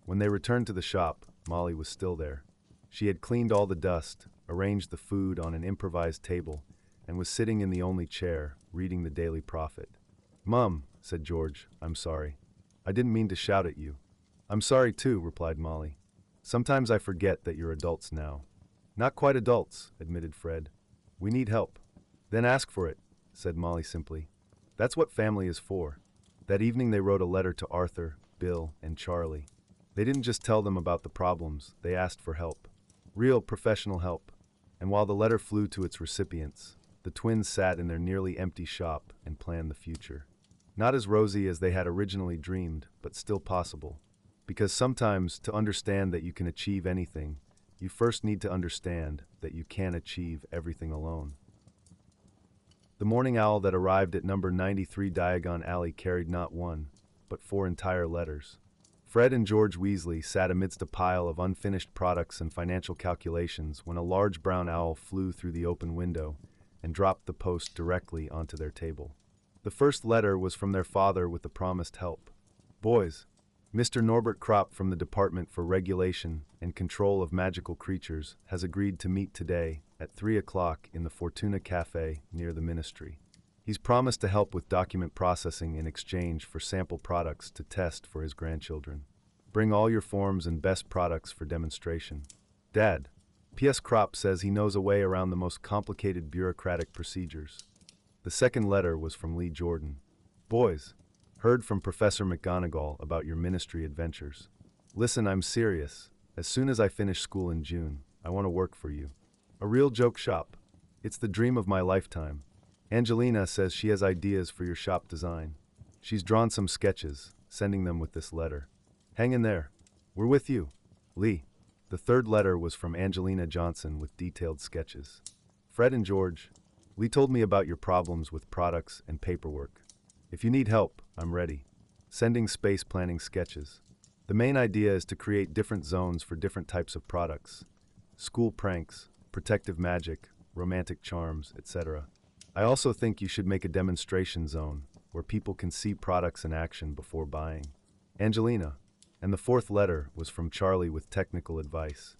When they returned to the shop, Molly was still there. She had cleaned all the dust, arranged the food on an improvised table, and was sitting in the only chair, reading the Daily Prophet. Mum, said George, I'm sorry. I didn't mean to shout at you. I'm sorry too, replied Molly. Sometimes I forget that you're adults now. Not quite adults, admitted Fred. We need help. Then ask for it, said Molly simply. That's what family is for. That evening they wrote a letter to Arthur, Bill, and Charlie. They didn't just tell them about the problems, they asked for help. Real professional help. And while the letter flew to its recipients, the twins sat in their nearly empty shop and planned the future. Not as rosy as they had originally dreamed, but still possible. Because sometimes, to understand that you can achieve anything, you first need to understand that you can't achieve everything alone. The morning owl that arrived at number 93 Diagon Alley carried not one, but 4 entire letters. Fred and George Weasley sat amidst a pile of unfinished products and financial calculations when a large brown owl flew through the open window and dropped the post directly onto their table. The first letter was from their father with the promised help. Boys, Mr. Norbert Kropp from the Department for Regulation and Control of Magical Creatures has agreed to meet today at 3 o'clock in the Fortuna Cafe near the Ministry. He's promised to help with document processing in exchange for sample products to test for his grandchildren. Bring all your forms and best products for demonstration. Dad, P.S. Kropp says he knows a way around the most complicated bureaucratic procedures. The second letter was from Lee Jordan. Boys, heard from Professor McGonagall about your ministry adventures. Listen, I'm serious. As soon as I finish school in June, I want to work for you. A real joke shop. It's the dream of my lifetime. Angelina says she has ideas for your shop design. She's drawn some sketches, sending them with this letter. Hang in there. We're with you. Lee. The third letter was from Angelina Johnson with detailed sketches. Fred and George, Lee told me about your problems with products and paperwork. If you need help, I'm ready. Sending space planning sketches. The main idea is to create different zones for different types of products. School pranks, protective magic, romantic charms, etc. I also think you should make a demonstration zone where people can see products in action before buying. Angelina. And the fourth letter was from Charlie with technical advice.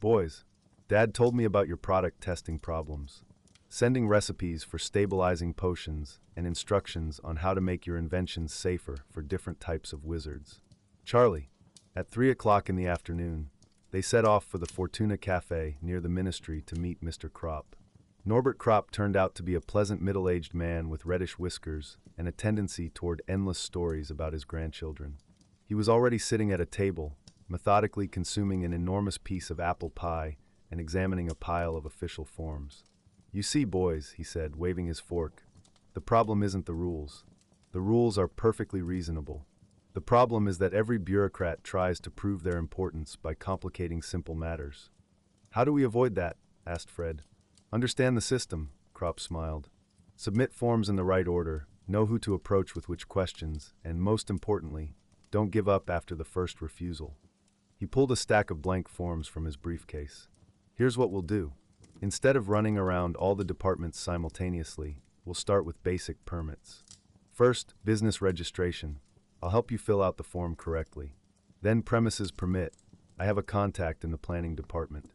Boys, Dad told me about your product testing problems. Sending recipes for stabilizing potions and instructions on how to make your inventions safer for different types of wizards. Charlie. At 3 o'clock in the afternoon, they set off for the Fortuna Cafe near the Ministry to meet Mr. Kropp. Norbert Kropp turned out to be a pleasant middle-aged man with reddish whiskers and a tendency toward endless stories about his grandchildren. He was already sitting at a table, methodically consuming an enormous piece of apple pie and examining a pile of official forms. You see, boys, he said, waving his fork, the problem isn't the rules. The rules are perfectly reasonable. The problem is that every bureaucrat tries to prove their importance by complicating simple matters. How do we avoid that? Asked Fred. Understand the system, Kropp smiled. Submit forms in the right order, know who to approach with which questions, and most importantly, don't give up after the first refusal. He pulled a stack of blank forms from his briefcase. Here's what we'll do. Instead of running around all the departments simultaneously, we'll start with basic permits. First, business registration. I'll help you fill out the form correctly. Then premises permit. I have a contact in the planning department.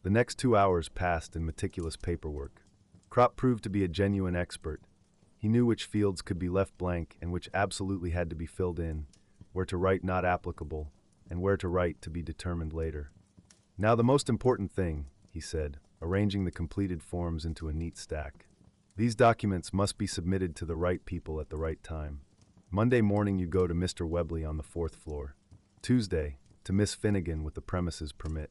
The next 2 hours passed in meticulous paperwork. Kropp proved to be a genuine expert. He knew which fields could be left blank and which absolutely had to be filled in, where to write not applicable, and where to write to be determined later. Now the most important thing, he said, arranging the completed forms into a neat stack. These documents must be submitted to the right people at the right time. Monday morning you go to Mr. Webley on the 4th floor. Tuesday, to Miss Finnegan with the premises permit.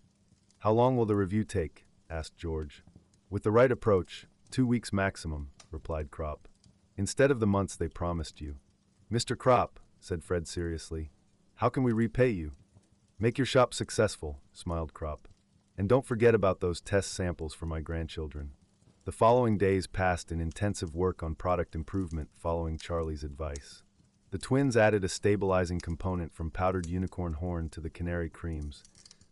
How long will the review take? Asked George. With the right approach, 2 weeks maximum, replied Crop. Instead of the months they promised you. Mr. Crop, said Fred seriously, how can we repay you? Make your shop successful, smiled Crop. And don't forget about those test samples for my grandchildren. The following days passed in intensive work on product improvement following Charlie's advice. The twins added a stabilizing component from powdered unicorn horn to the canary creams,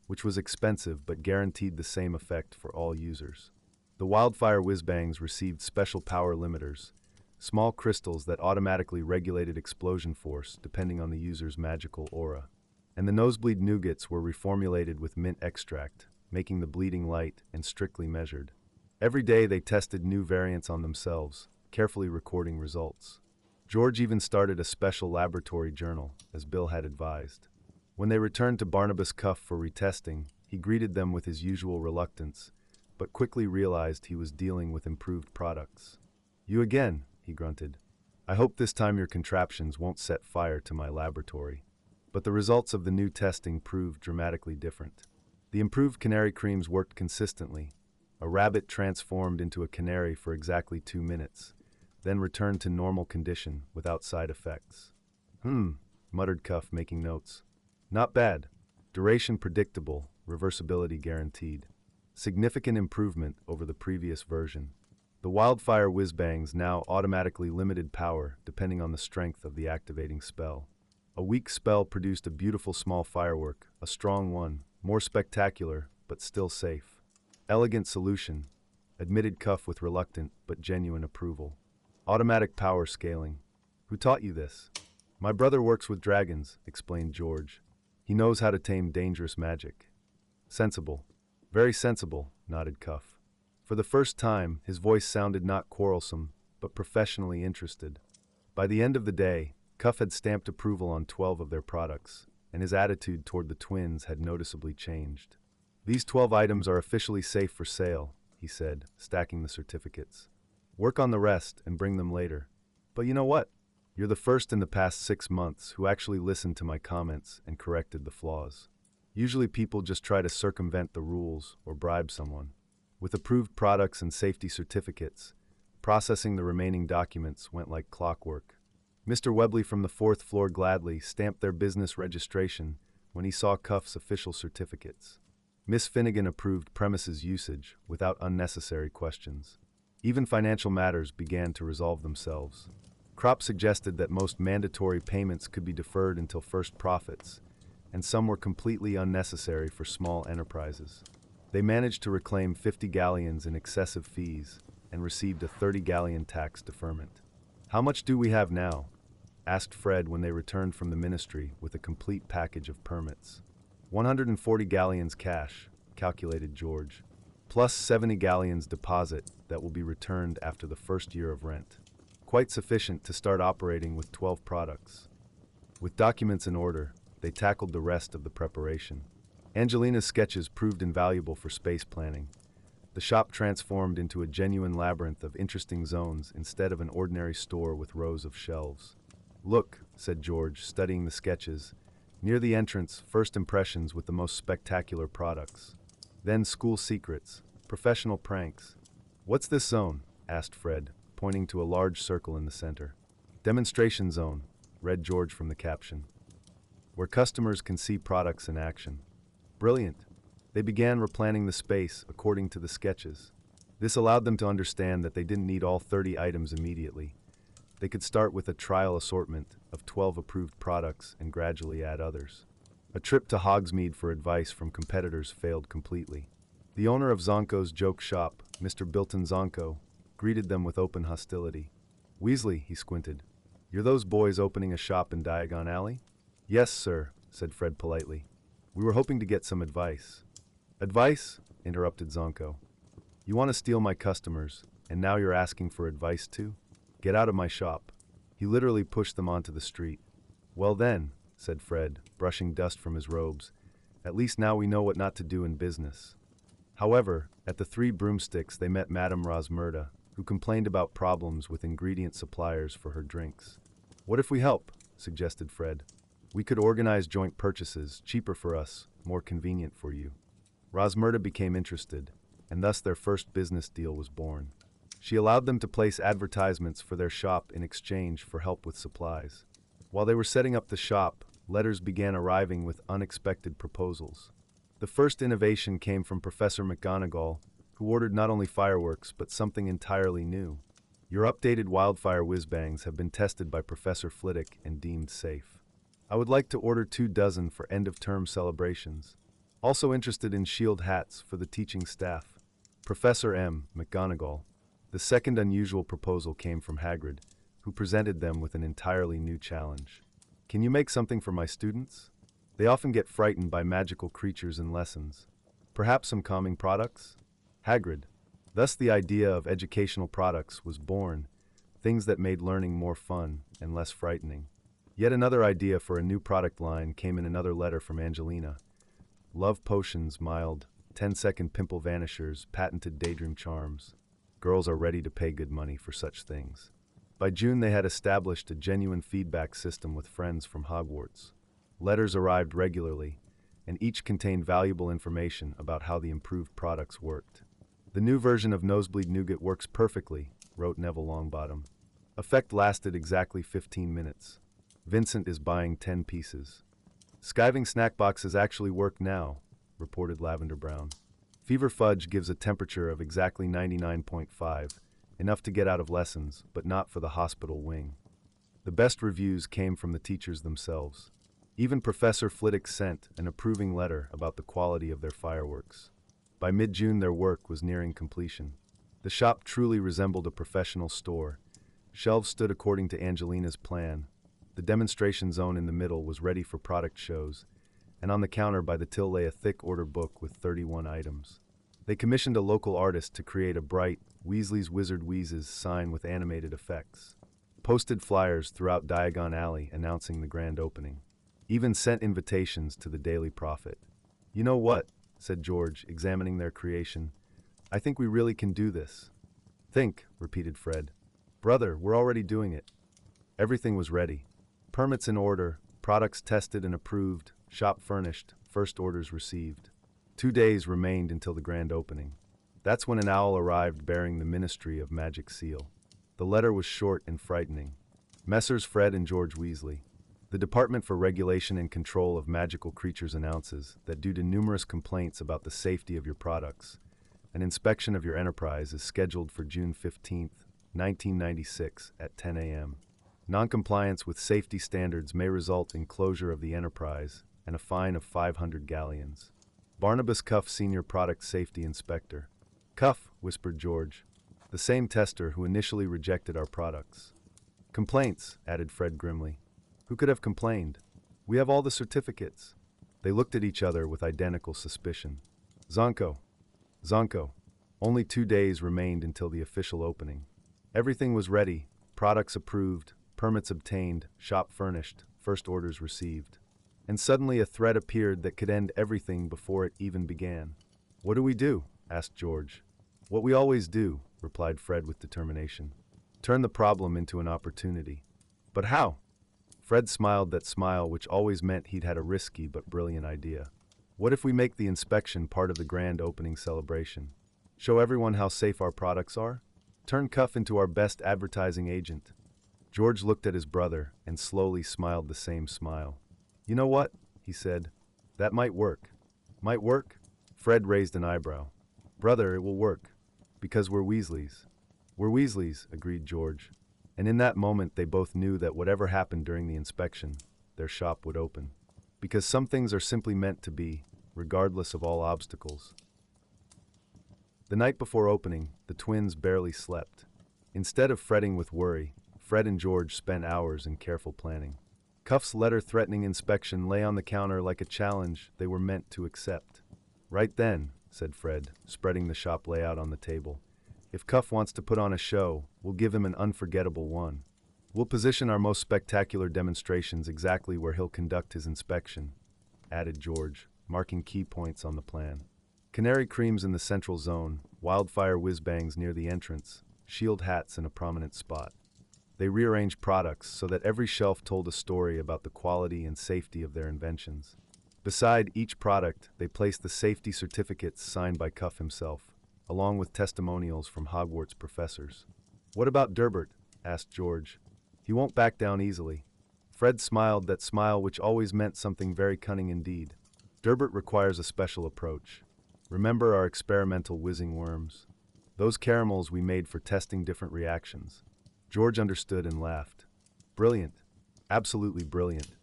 which was expensive but guaranteed the same effect for all users. The Wildfire Whiz-Bangs received special power limiters, small crystals that automatically regulated explosion force depending on the user's magical aura. And the Nosebleed Nougats were reformulated with mint extract, making the bleeding light and strictly measured. Every day they tested new variants on themselves, carefully recording results. George even started a special laboratory journal, as Bill had advised. When they returned to Barnabas Cuff for retesting, he greeted them with his usual reluctance, but quickly realized he was dealing with improved products. You again, he grunted. I hope this time your contraptions won't set fire to my laboratory. But the results of the new testing proved dramatically different. The improved canary creams worked consistently. A rabbit transformed into a canary for exactly 2 minutes, then returned to normal condition without side effects. Muttered Cuff, making notes. Not bad. Duration predictable, reversibility guaranteed. Significant improvement over the previous version. The Wildfire Whiz-Bangs now automatically limited power depending on the strength of the activating spell. A weak spell produced a beautiful small firework, a strong one, more spectacular, but still safe. Elegant solution, admitted Cuff with reluctant but genuine approval. Automatic power scaling. Who taught you this? My brother works with dragons, explained George. He knows how to tame dangerous magic. Sensible. Very sensible, nodded Cuff. For the first time, his voice sounded not quarrelsome, but professionally interested. By the end of the day, Cuff had stamped approval on 12 of their products, and his attitude toward the twins had noticeably changed. These 12 items are officially safe for sale, he said, stacking the certificates. Work on the rest and bring them later. But you know what? You're the first in the past 6 months who actually listened to my comments and corrected the flaws. Usually people just try to circumvent the rules or bribe someone. With approved products and safety certificates, processing the remaining documents went like clockwork. Mr. Webley from the 4th floor gladly stamped their business registration when he saw Cuff's official certificates. Miss Finnegan approved premises usage without unnecessary questions. Even financial matters began to resolve themselves. Crop suggested that most mandatory payments could be deferred until first profits, and some were completely unnecessary for small enterprises. They managed to reclaim 50 galleons in excessive fees and received a 30 galleon tax deferment. How much do we have now? Asked Fred when they returned from the ministry with a complete package of permits. 140 galleons cash, calculated George, plus 70 galleons deposit that will be returned after the first year of rent. Quite sufficient to start operating with 12 products. With documents in order, they tackled the rest of the preparation. Angelina's sketches proved invaluable for space planning. The shop transformed into a genuine labyrinth of interesting zones instead of an ordinary store with rows of shelves. Look, said George, studying the sketches. Near the entrance, first impressions with the most spectacular products. Then school secrets, professional pranks. What's this zone? Asked Fred, pointing to a large circle in the center. Demonstration zone, read George from the caption. Where customers can see products in action. Brilliant. They began replanning the space according to the sketches. This allowed them to understand that they didn't need all 30 items immediately. They could start with a trial assortment of 12 approved products and gradually add others. A trip to Hogsmeade for advice from competitors failed completely. The owner of Zonko's joke shop, Mr. Bilton Zonko, greeted them with open hostility. Weasley, he squinted. You're those boys opening a shop in Diagon Alley? Yes, sir, said Fred politely. We were hoping to get some advice. Advice? Interrupted Zonko. You want to steal my customers, and now you're asking for advice too? Get out of my shop. He literally pushed them onto the street. Well then, said Fred, brushing dust from his robes, at least now we know what not to do in business. However, at the Three Broomsticks they met Madame Rosmerta, who complained about problems with ingredient suppliers for her drinks. What if we help? Suggested Fred. We could organize joint purchases, cheaper for us, more convenient for you. Rosmerta became interested, and thus their first business deal was born. She allowed them to place advertisements for their shop in exchange for help with supplies. While they were setting up the shop, letters began arriving with unexpected proposals. The first innovation came from Professor McGonagall, who ordered not only fireworks but something entirely new. Your updated wildfire whiz-bangs have been tested by Professor Flitwick and deemed safe. I would like to order 24 for end-of-term celebrations. Also interested in shield hats for the teaching staff. Professor M. McGonagall. The second unusual proposal came from Hagrid, who presented them with an entirely new challenge. Can you make something for my students? They often get frightened by magical creatures in lessons. Perhaps some calming products? Hagrid. Thus the idea of educational products was born, things that made learning more fun and less frightening. Yet another idea for a new product line came in another letter from Angelina. Love potions, mild, 10-second pimple vanishers, patented daydream charms. Girls are ready to pay good money for such things. By June they had established a genuine feedback system with friends from Hogwarts. Letters arrived regularly, and each contained valuable information about how the improved products worked. The new version of Nosebleed Nougat works perfectly, wrote Neville Longbottom. Effect lasted exactly 15 minutes. Vincent is buying 10 pieces. Skiving snack boxes actually work now, reported Lavender Brown. Fever Fudge gives a temperature of exactly 99.5, enough to get out of lessons, but not for the hospital wing. The best reviews came from the teachers themselves. Even Professor Flitwick sent an approving letter about the quality of their fireworks. By mid-June their work was nearing completion. The shop truly resembled a professional store. Shelves stood according to Angelina's plan. The demonstration zone in the middle was ready for product shows, and on the counter by the till lay a thick order book with 31 items. They commissioned a local artist to create a bright Weasley's Wizard Wheezes sign with animated effects. Posted flyers throughout Diagon Alley announcing the grand opening. Even sent invitations to the Daily Prophet. You know what? Said George, examining their creation. I think we really can do this. Think, repeated Fred. Brother, we're already doing it. Everything was ready. Permits in order, products tested and approved, shop furnished, first orders received. 2 days remained until the grand opening. That's when an owl arrived bearing the Ministry of Magic seal. The letter was short and frightening. Messrs. Fred and George Weasley. The Department for Regulation and Control of Magical Creatures announces that due to numerous complaints about the safety of your products, an inspection of your enterprise is scheduled for June 15, 1996 at 10 a.m. Noncompliance with safety standards may result in closure of the enterprise and a fine of 500 galleons. Barnabas Cuff, Senior Product Safety Inspector. Cuff, whispered George, the same tester who initially rejected our products. Complaints, added Fred grimly. Who could have complained? We have all the certificates. They looked at each other with identical suspicion. Zonko. Only 2 days remained until the official opening. Everything was ready, products approved, permits obtained, shop furnished, first orders received. And suddenly a threat appeared that could end everything before it even began. What do we do? Asked George. What we always do, replied Fred with determination. Turn the problem into an opportunity. But how? Fred smiled that smile which always meant he'd had a risky but brilliant idea. What if we make the inspection part of the grand opening celebration? Show everyone how safe our products are? Turn Cuff into our best advertising agent. George looked at his brother and slowly smiled the same smile. You know what? He said. That might work. Might work? Fred raised an eyebrow. Brother, it will work. Because we're Weasleys. We're Weasleys, agreed George. And in that moment they both knew that whatever happened during the inspection, their shop would open. Because some things are simply meant to be, regardless of all obstacles. The night before opening, the twins barely slept. Instead of fretting with worry, Fred and George spent hours in careful planning. Cuff's letter-threatening inspection lay on the counter like a challenge they were meant to accept. Right then, said Fred, spreading the shop layout on the table, If Cuff wants to put on a show, we'll give him an unforgettable one. We'll position our most spectacular demonstrations exactly where he'll conduct his inspection," added George, marking key points on the plan. Canary creams in the central zone, wildfire whiz-bangs near the entrance, shield hats in a prominent spot. They rearranged products so that every shelf told a story about the quality and safety of their inventions. Beside each product, they placed the safety certificates signed by Cuff himself, along with testimonials from Hogwarts professors. "What about Durbert?" asked George. "He won't back down easily." Fred smiled, that smile which always meant something very cunning indeed. "Durbert requires a special approach. Remember our experimental whizzing worms? Those caramels we made for testing different reactions." George understood and laughed. "Brilliant. Absolutely brilliant."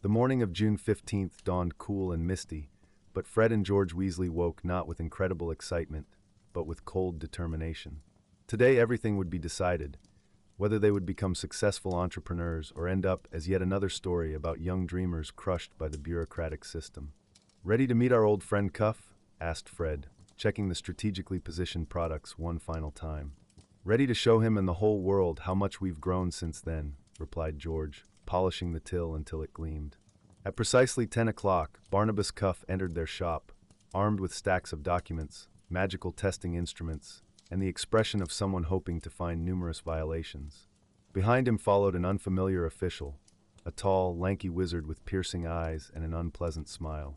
The morning of June 15th dawned cool and misty, but Fred and George Weasley woke not with incredible excitement, but with cold determination. Today everything would be decided, whether they would become successful entrepreneurs or end up as yet another story about young dreamers crushed by the bureaucratic system. "Ready to meet our old friend Cuff?" asked Fred, checking the strategically positioned products one final time. "Ready to show him and the whole world how much we've grown since then," replied George, polishing the till until it gleamed. At precisely 10 o'clock, Barnabas Cuff entered their shop, armed with stacks of documents, magical testing instruments, and the expression of someone hoping to find numerous violations. Behind him followed an unfamiliar official, a tall, lanky wizard with piercing eyes and an unpleasant smile.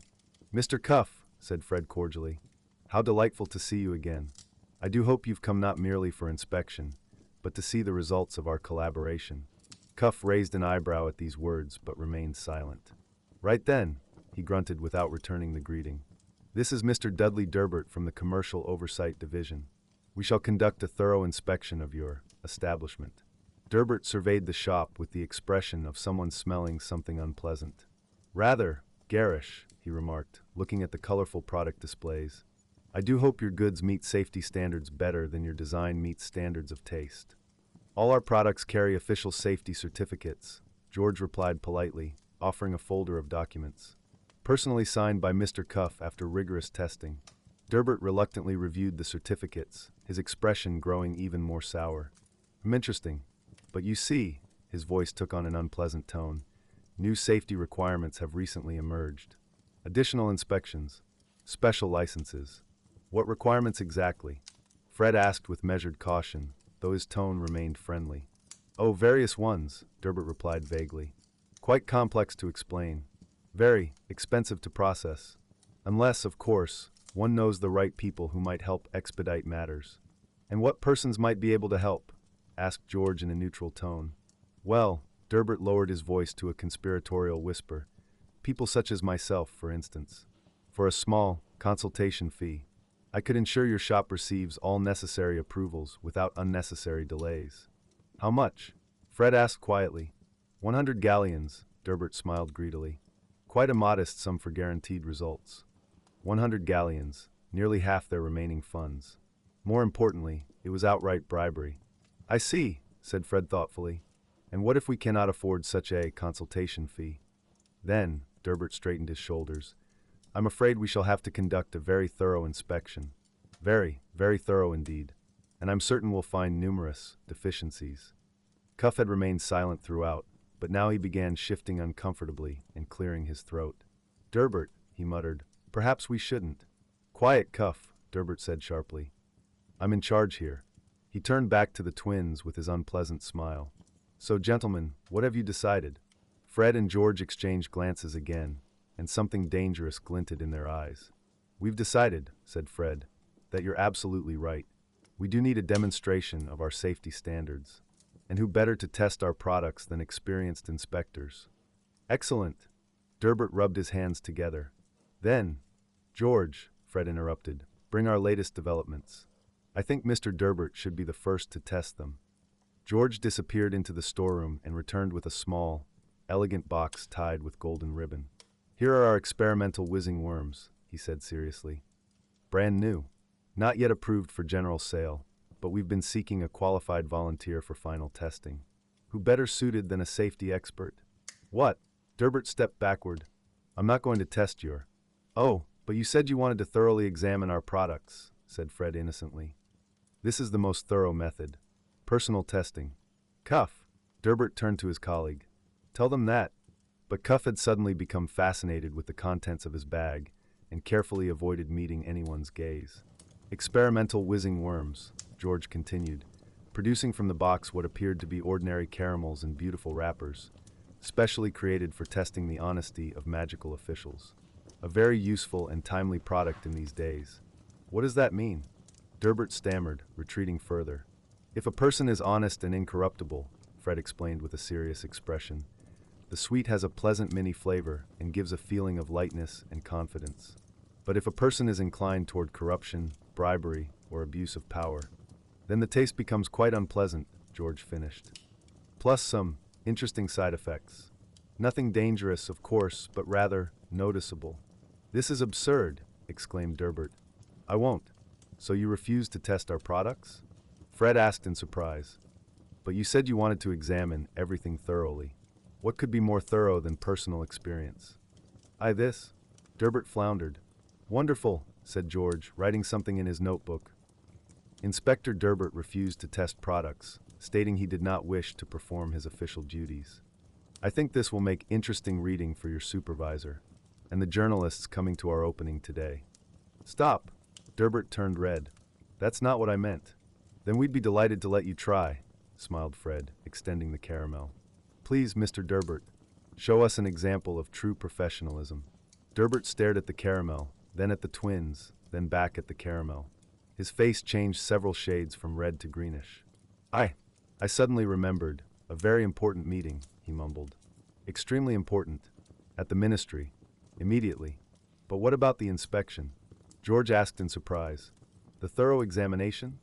"Mr. Cuff," said Fred cordially, "how delightful to see you again. I do hope you've come not merely for inspection, but to see the results of our collaboration." Cuff raised an eyebrow at these words, but remained silent. "Right then," he grunted without returning the greeting. "This is Mr. Dudley Durbert from the Commercial Oversight Division. We shall conduct a thorough inspection of your establishment." Durbert surveyed the shop with the expression of someone smelling something unpleasant. "Rather garish," he remarked, looking at the colorful product displays. "I do hope your goods meet safety standards better than your design meets standards of taste." "All our products carry official safety certificates," George replied politely, offering a folder of documents. "Personally signed by Mr. Cuff after rigorous testing." Durbert reluctantly reviewed the certificates, his expression growing even more sour. Interesting. But you see," his voice took on an unpleasant tone, "new safety requirements have recently emerged. Additional inspections. Special licenses." "What requirements exactly?" Fred asked with measured caution, though his tone remained friendly. "Oh, various ones," Durbert replied vaguely. "Quite complex to explain. Very expensive to process. Unless, of course, one knows the right people who might help expedite matters." "And what persons might be able to help?" asked George in a neutral tone. "Well," Durbert lowered his voice to a conspiratorial whisper, "people such as myself, for instance. For a small consultation fee, I could ensure your shop receives all necessary approvals without unnecessary delays." "How much?" Fred asked quietly. 100 galleons, Durbert smiled greedily. "Quite a modest sum for guaranteed results." 100 galleons, nearly half their remaining funds. More importantly, it was outright bribery. "I see," said Fred thoughtfully. "And what if we cannot afford such a consultation fee?" "Then," Durbert straightened his shoulders, "I'm afraid we shall have to conduct a very thorough inspection. Very, very thorough indeed. And I'm certain we'll find numerous deficiencies." Cuff had remained silent throughout, but now he began shifting uncomfortably and clearing his throat. "Durbert," he muttered, "perhaps we shouldn't." "Quiet, Cuff," Durbert said sharply. "I'm in charge here." He turned back to the twins with his unpleasant smile. "So, gentlemen, what have you decided?" Fred and George exchanged glances again, and something dangerous glinted in their eyes. "We've decided," said Fred, "that you're absolutely right. We do need a demonstration of our safety standards. And who better to test our products than experienced inspectors?" "Excellent." Durbert rubbed his hands together. "Then, George," Fred interrupted, "bring our latest developments. I think Mr. Durbert should be the first to test them." George disappeared into the storeroom and returned with a small, elegant box tied with golden ribbon. "Here are our experimental whizzing worms," he said seriously. "Brand new. Not yet approved for general sale, but we've been seeking a qualified volunteer for final testing. Who better suited than a safety expert?" "What?" Durbert stepped backward. "I'm not going to test your—" "Oh, but you said you wanted to thoroughly examine our products," said Fred innocently. This is the most thorough method. Personal testing. Cuff. Durbert turned to his colleague. Tell them that. But Cuff had suddenly become fascinated with the contents of his bag and carefully avoided meeting anyone's gaze. Experimental whizzing worms, George continued, producing from the box what appeared to be ordinary caramels in beautiful wrappers, specially created for testing the honesty of magical officials. A very useful and timely product in these days. What does that mean? Durbert stammered, retreating further. If a person is honest and incorruptible, Fred explained with a serious expression, the sweet has a pleasant minty flavor and gives a feeling of lightness and confidence. But if a person is inclined toward corruption, bribery, or abuse of power, then the taste becomes quite unpleasant, George finished. Plus some interesting side effects. Nothing dangerous, of course, but rather noticeable. This is absurd, exclaimed Durbert. I won't. So you refuse to test our products? Fred asked in surprise. But you said you wanted to examine everything thoroughly. What could be more thorough than personal experience? This? Durbert floundered. Wonderful, said George, writing something in his notebook. Inspector Durbert refused to test products, stating he did not wish to perform his official duties. I think this will make interesting reading for your supervisor and the journalists coming to our opening today. Stop! Durbert turned red. That's not what I meant. Then we'd be delighted to let you try, smiled Fred, extending the caramel. Please, Mr. Durbert, show us an example of true professionalism. Durbert stared at the caramel, then at the twins, then back at the caramel. His face changed several shades from red to greenish. I suddenly remembered. A very important meeting, he mumbled. Extremely important. At the ministry. Immediately. But what about the inspection? George asked in surprise. The thorough examination?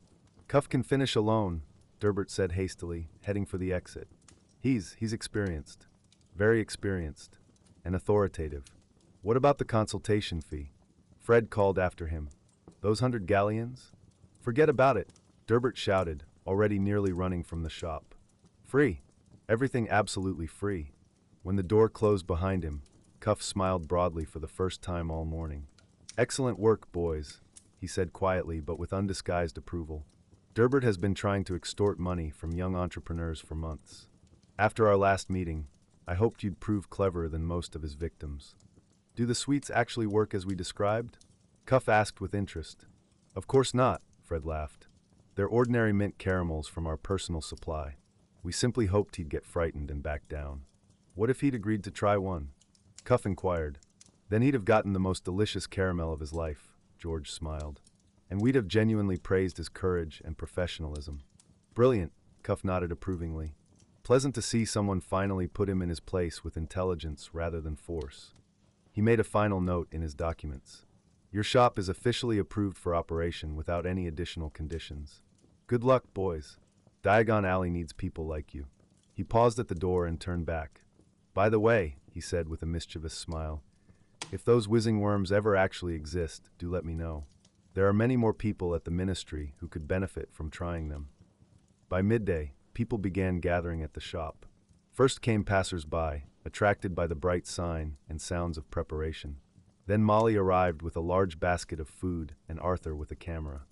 Cuff can finish alone, Durbert said hastily, heading for the exit. He's experienced. Very experienced. And authoritative. What about the consultation fee? Fred called after him. Those 100 galleons? Forget about it, Durbert shouted, already nearly running from the shop. Free. Everything absolutely free. When the door closed behind him, Cuff smiled broadly for the first time all morning. Excellent work, boys, he said quietly but with undisguised approval. Durbert has been trying to extort money from young entrepreneurs for months. After our last meeting, I hoped you'd prove cleverer than most of his victims. Do the sweets actually work as we described? Cuff asked with interest. Of course not, Fred laughed. They're ordinary mint caramels from our personal supply. We simply hoped he'd get frightened and back down. What if he'd agreed to try one? Cuff inquired. Then he'd have gotten the most delicious caramel of his life, George smiled. And we'd have genuinely praised his courage and professionalism. Brilliant, Cuff nodded approvingly. Pleasant to see someone finally put him in his place with intelligence rather than force. He made a final note in his documents. Your shop is officially approved for operation without any additional conditions. Good luck, boys. Diagon Alley needs people like you. He paused at the door and turned back. By the way, he said with a mischievous smile, if those whizzing worms ever actually exist, do let me know. There are many more people at the ministry who could benefit from trying them. By midday, people began gathering at the shop. First came passers-by, attracted by the bright sign and sounds of preparation. Then Molly arrived with a large basket of food and Arthur with a camera.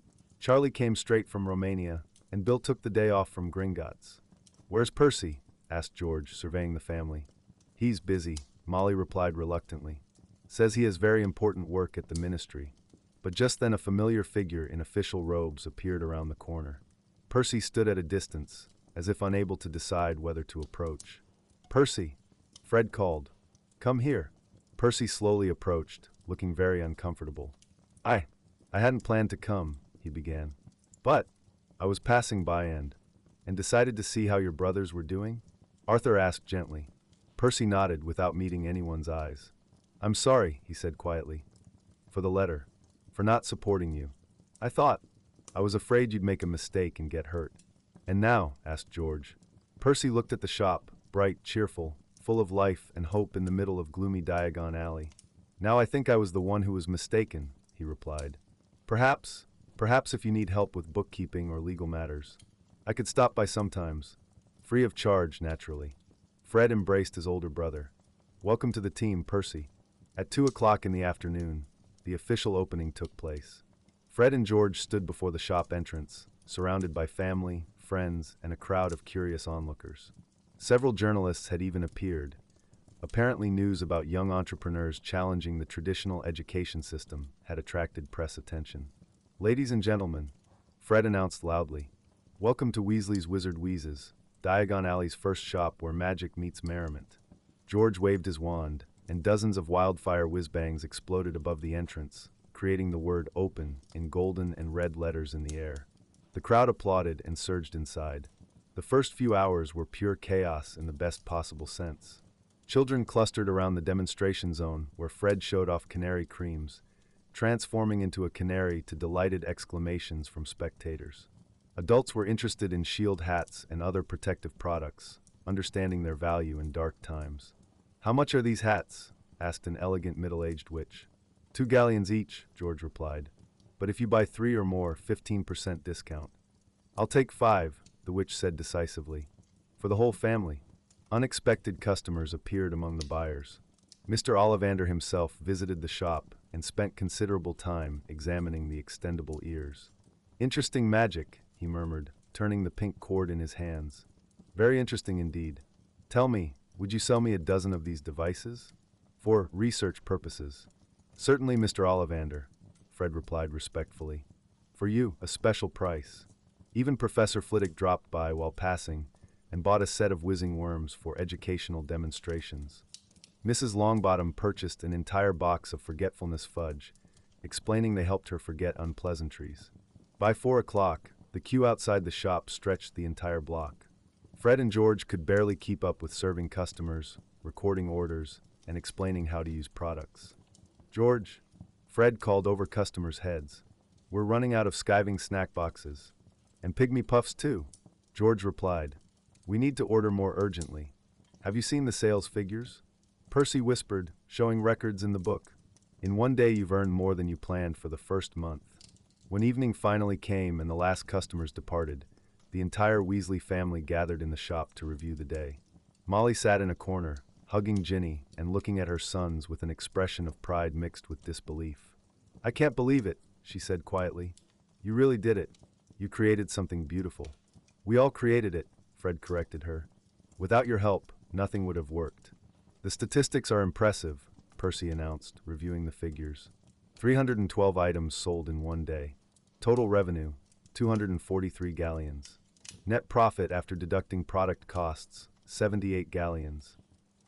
Charlie came straight from Romania, and Bill took the day off from Gringotts. Where's Percy? Asked George, surveying the family. He's busy, Molly replied reluctantly. Says he has very important work at the ministry. But just then a familiar figure in official robes appeared around the corner. Percy stood at a distance, as if unable to decide whether to approach. Percy! Fred called. Come here. Percy slowly approached, looking very uncomfortable. I hadn't planned to come, he began. But I was passing by and decided to see how your brothers were doing? Arthur asked gently. Percy nodded without meeting anyone's eyes. I'm sorry, he said quietly. For the letter. For not supporting you. I was afraid you'd make a mistake and get hurt. And now, asked George. Percy looked at the shop, bright, cheerful, full of life and hope in the middle of gloomy Diagon Alley. Now I think I was the one who was mistaken, he replied. Perhaps if you need help with bookkeeping or legal matters. I could stop by sometimes. Free of charge, naturally. Fred embraced his older brother. Welcome to the team, Percy. At 2:00 in the afternoon, the official opening took place. Fred and George stood before the shop entrance, surrounded by family, friends, and a crowd of curious onlookers. Several journalists had even appeared. Apparently, news about young entrepreneurs challenging the traditional education system had attracted press attention. "Ladies and gentlemen," Fred announced loudly, "welcome to Weasley's Wizard Wheezes, Diagon Alley's first shop where magic meets merriment." George waved his wand, and dozens of wildfire whiz-bangs exploded above the entrance, creating the word "open" in golden and red letters in the air. The crowd applauded and surged inside. The first few hours were pure chaos in the best possible sense. Children clustered around the demonstration zone where Fred showed off canary creams, transforming into a canary to delighted exclamations from spectators. Adults were interested in shield hats and other protective products, understanding their value in dark times. "How much are these hats?" asked an elegant middle-aged witch. 2 galleons each," George replied. "But if you buy 3 or more, 15% discount." "I'll take 5, the witch said decisively. "For the whole family." Unexpected customers appeared among the buyers. Mr. Ollivander himself visited the shop and spent considerable time examining the extendable ears. "Interesting magic," he murmured, turning the pink cord in his hands. "Very interesting indeed. Tell me, would you sell me a dozen of these devices?" "For research purposes." "Certainly, Mr. Ollivander," Fred replied respectfully. "For you, a special price." Even Professor Flitwick dropped by while passing and bought a set of whizzing worms for educational demonstrations. Mrs. Longbottom purchased an entire box of forgetfulness fudge, explaining they helped her forget unpleasantries. By 4 o'clock, the queue outside the shop stretched the entire block. Fred and George could barely keep up with serving customers, recording orders, and explaining how to use products. "George," Fred called over customers' heads, "we're running out of skiving snack boxes. And pygmy puffs too," George replied. "We need to order more urgently. Have you seen the sales figures?" Percy whispered, showing records in the book. "In one day you've earned more than you planned for the first month." When evening finally came and the last customers departed, the entire Weasley family gathered in the shop to review the day. Molly sat in a corner, hugging Ginny and looking at her sons with an expression of pride mixed with disbelief. "I can't believe it," she said quietly. "You really did it. You created something beautiful." "We all created it," Fred corrected her. "Without your help, nothing would have worked." "The statistics are impressive," Percy announced, reviewing the figures. 312 items sold in one day. Total revenue, 243 galleons. Net profit after deducting product costs, 78 galleons.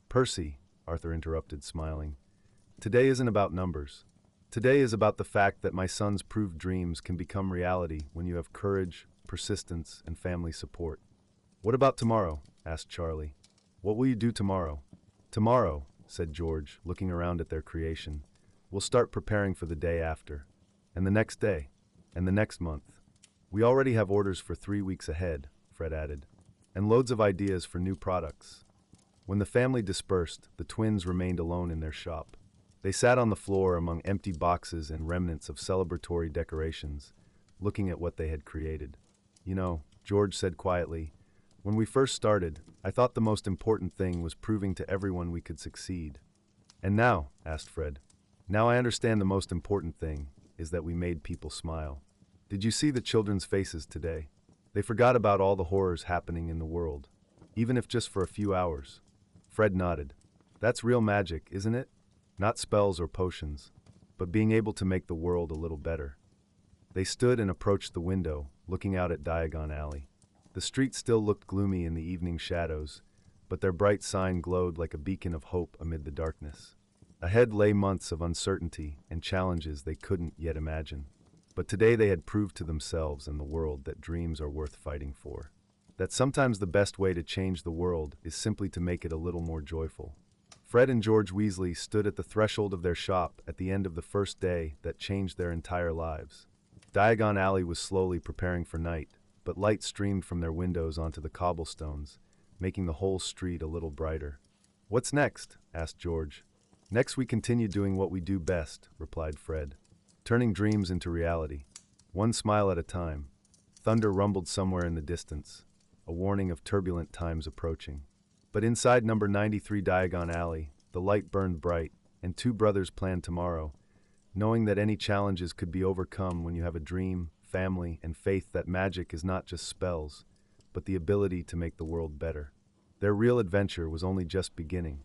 "Percy," Arthur interrupted, smiling, "today isn't about numbers. Today is about the fact that my son's proved dreams can become reality when you have courage, persistence, and family support." "What about tomorrow?" asked Charlie. "What will you do tomorrow?" "Tomorrow," said George, looking around at their creation, "we'll start preparing for the day after. And the next day. And the next month. We already have orders for 3 weeks ahead," Fred added. "And loads of ideas for new products." When the family dispersed, the twins remained alone in their shop. They sat on the floor among empty boxes and remnants of celebratory decorations, looking at what they had created. "You know," George said quietly, "when we first started, I thought the most important thing was proving to everyone we could succeed." "And now," asked Fred, "now I understand the most important thing is that we made people smile. Did you see the children's faces today? They forgot about all the horrors happening in the world, even if just for a few hours." Fred nodded. "That's real magic, isn't it? Not spells or potions, but being able to make the world a little better." They stood and approached the window, looking out at Diagon Alley. The street still looked gloomy in the evening shadows, but their bright sign glowed like a beacon of hope amid the darkness. Ahead lay months of uncertainty and challenges they couldn't yet imagine. But today they had proved to themselves and the world that dreams are worth fighting for. That sometimes the best way to change the world is simply to make it a little more joyful. Fred and George Weasley stood at the threshold of their shop at the end of the first day that changed their entire lives. Diagon Alley was slowly preparing for night, but light streamed from their windows onto the cobblestones, making the whole street a little brighter. "What's next?" asked George. "Next we continue doing what we do best," replied Fred. "Turning dreams into reality. One smile at a time." Thunder rumbled somewhere in the distance, a warning of turbulent times approaching. But inside number 93 Diagon Alley, the light burned bright, and two brothers planned tomorrow, knowing that any challenges could be overcome when you have a dream, family, and faith that magic is not just spells, but the ability to make the world better. Their real adventure was only just beginning.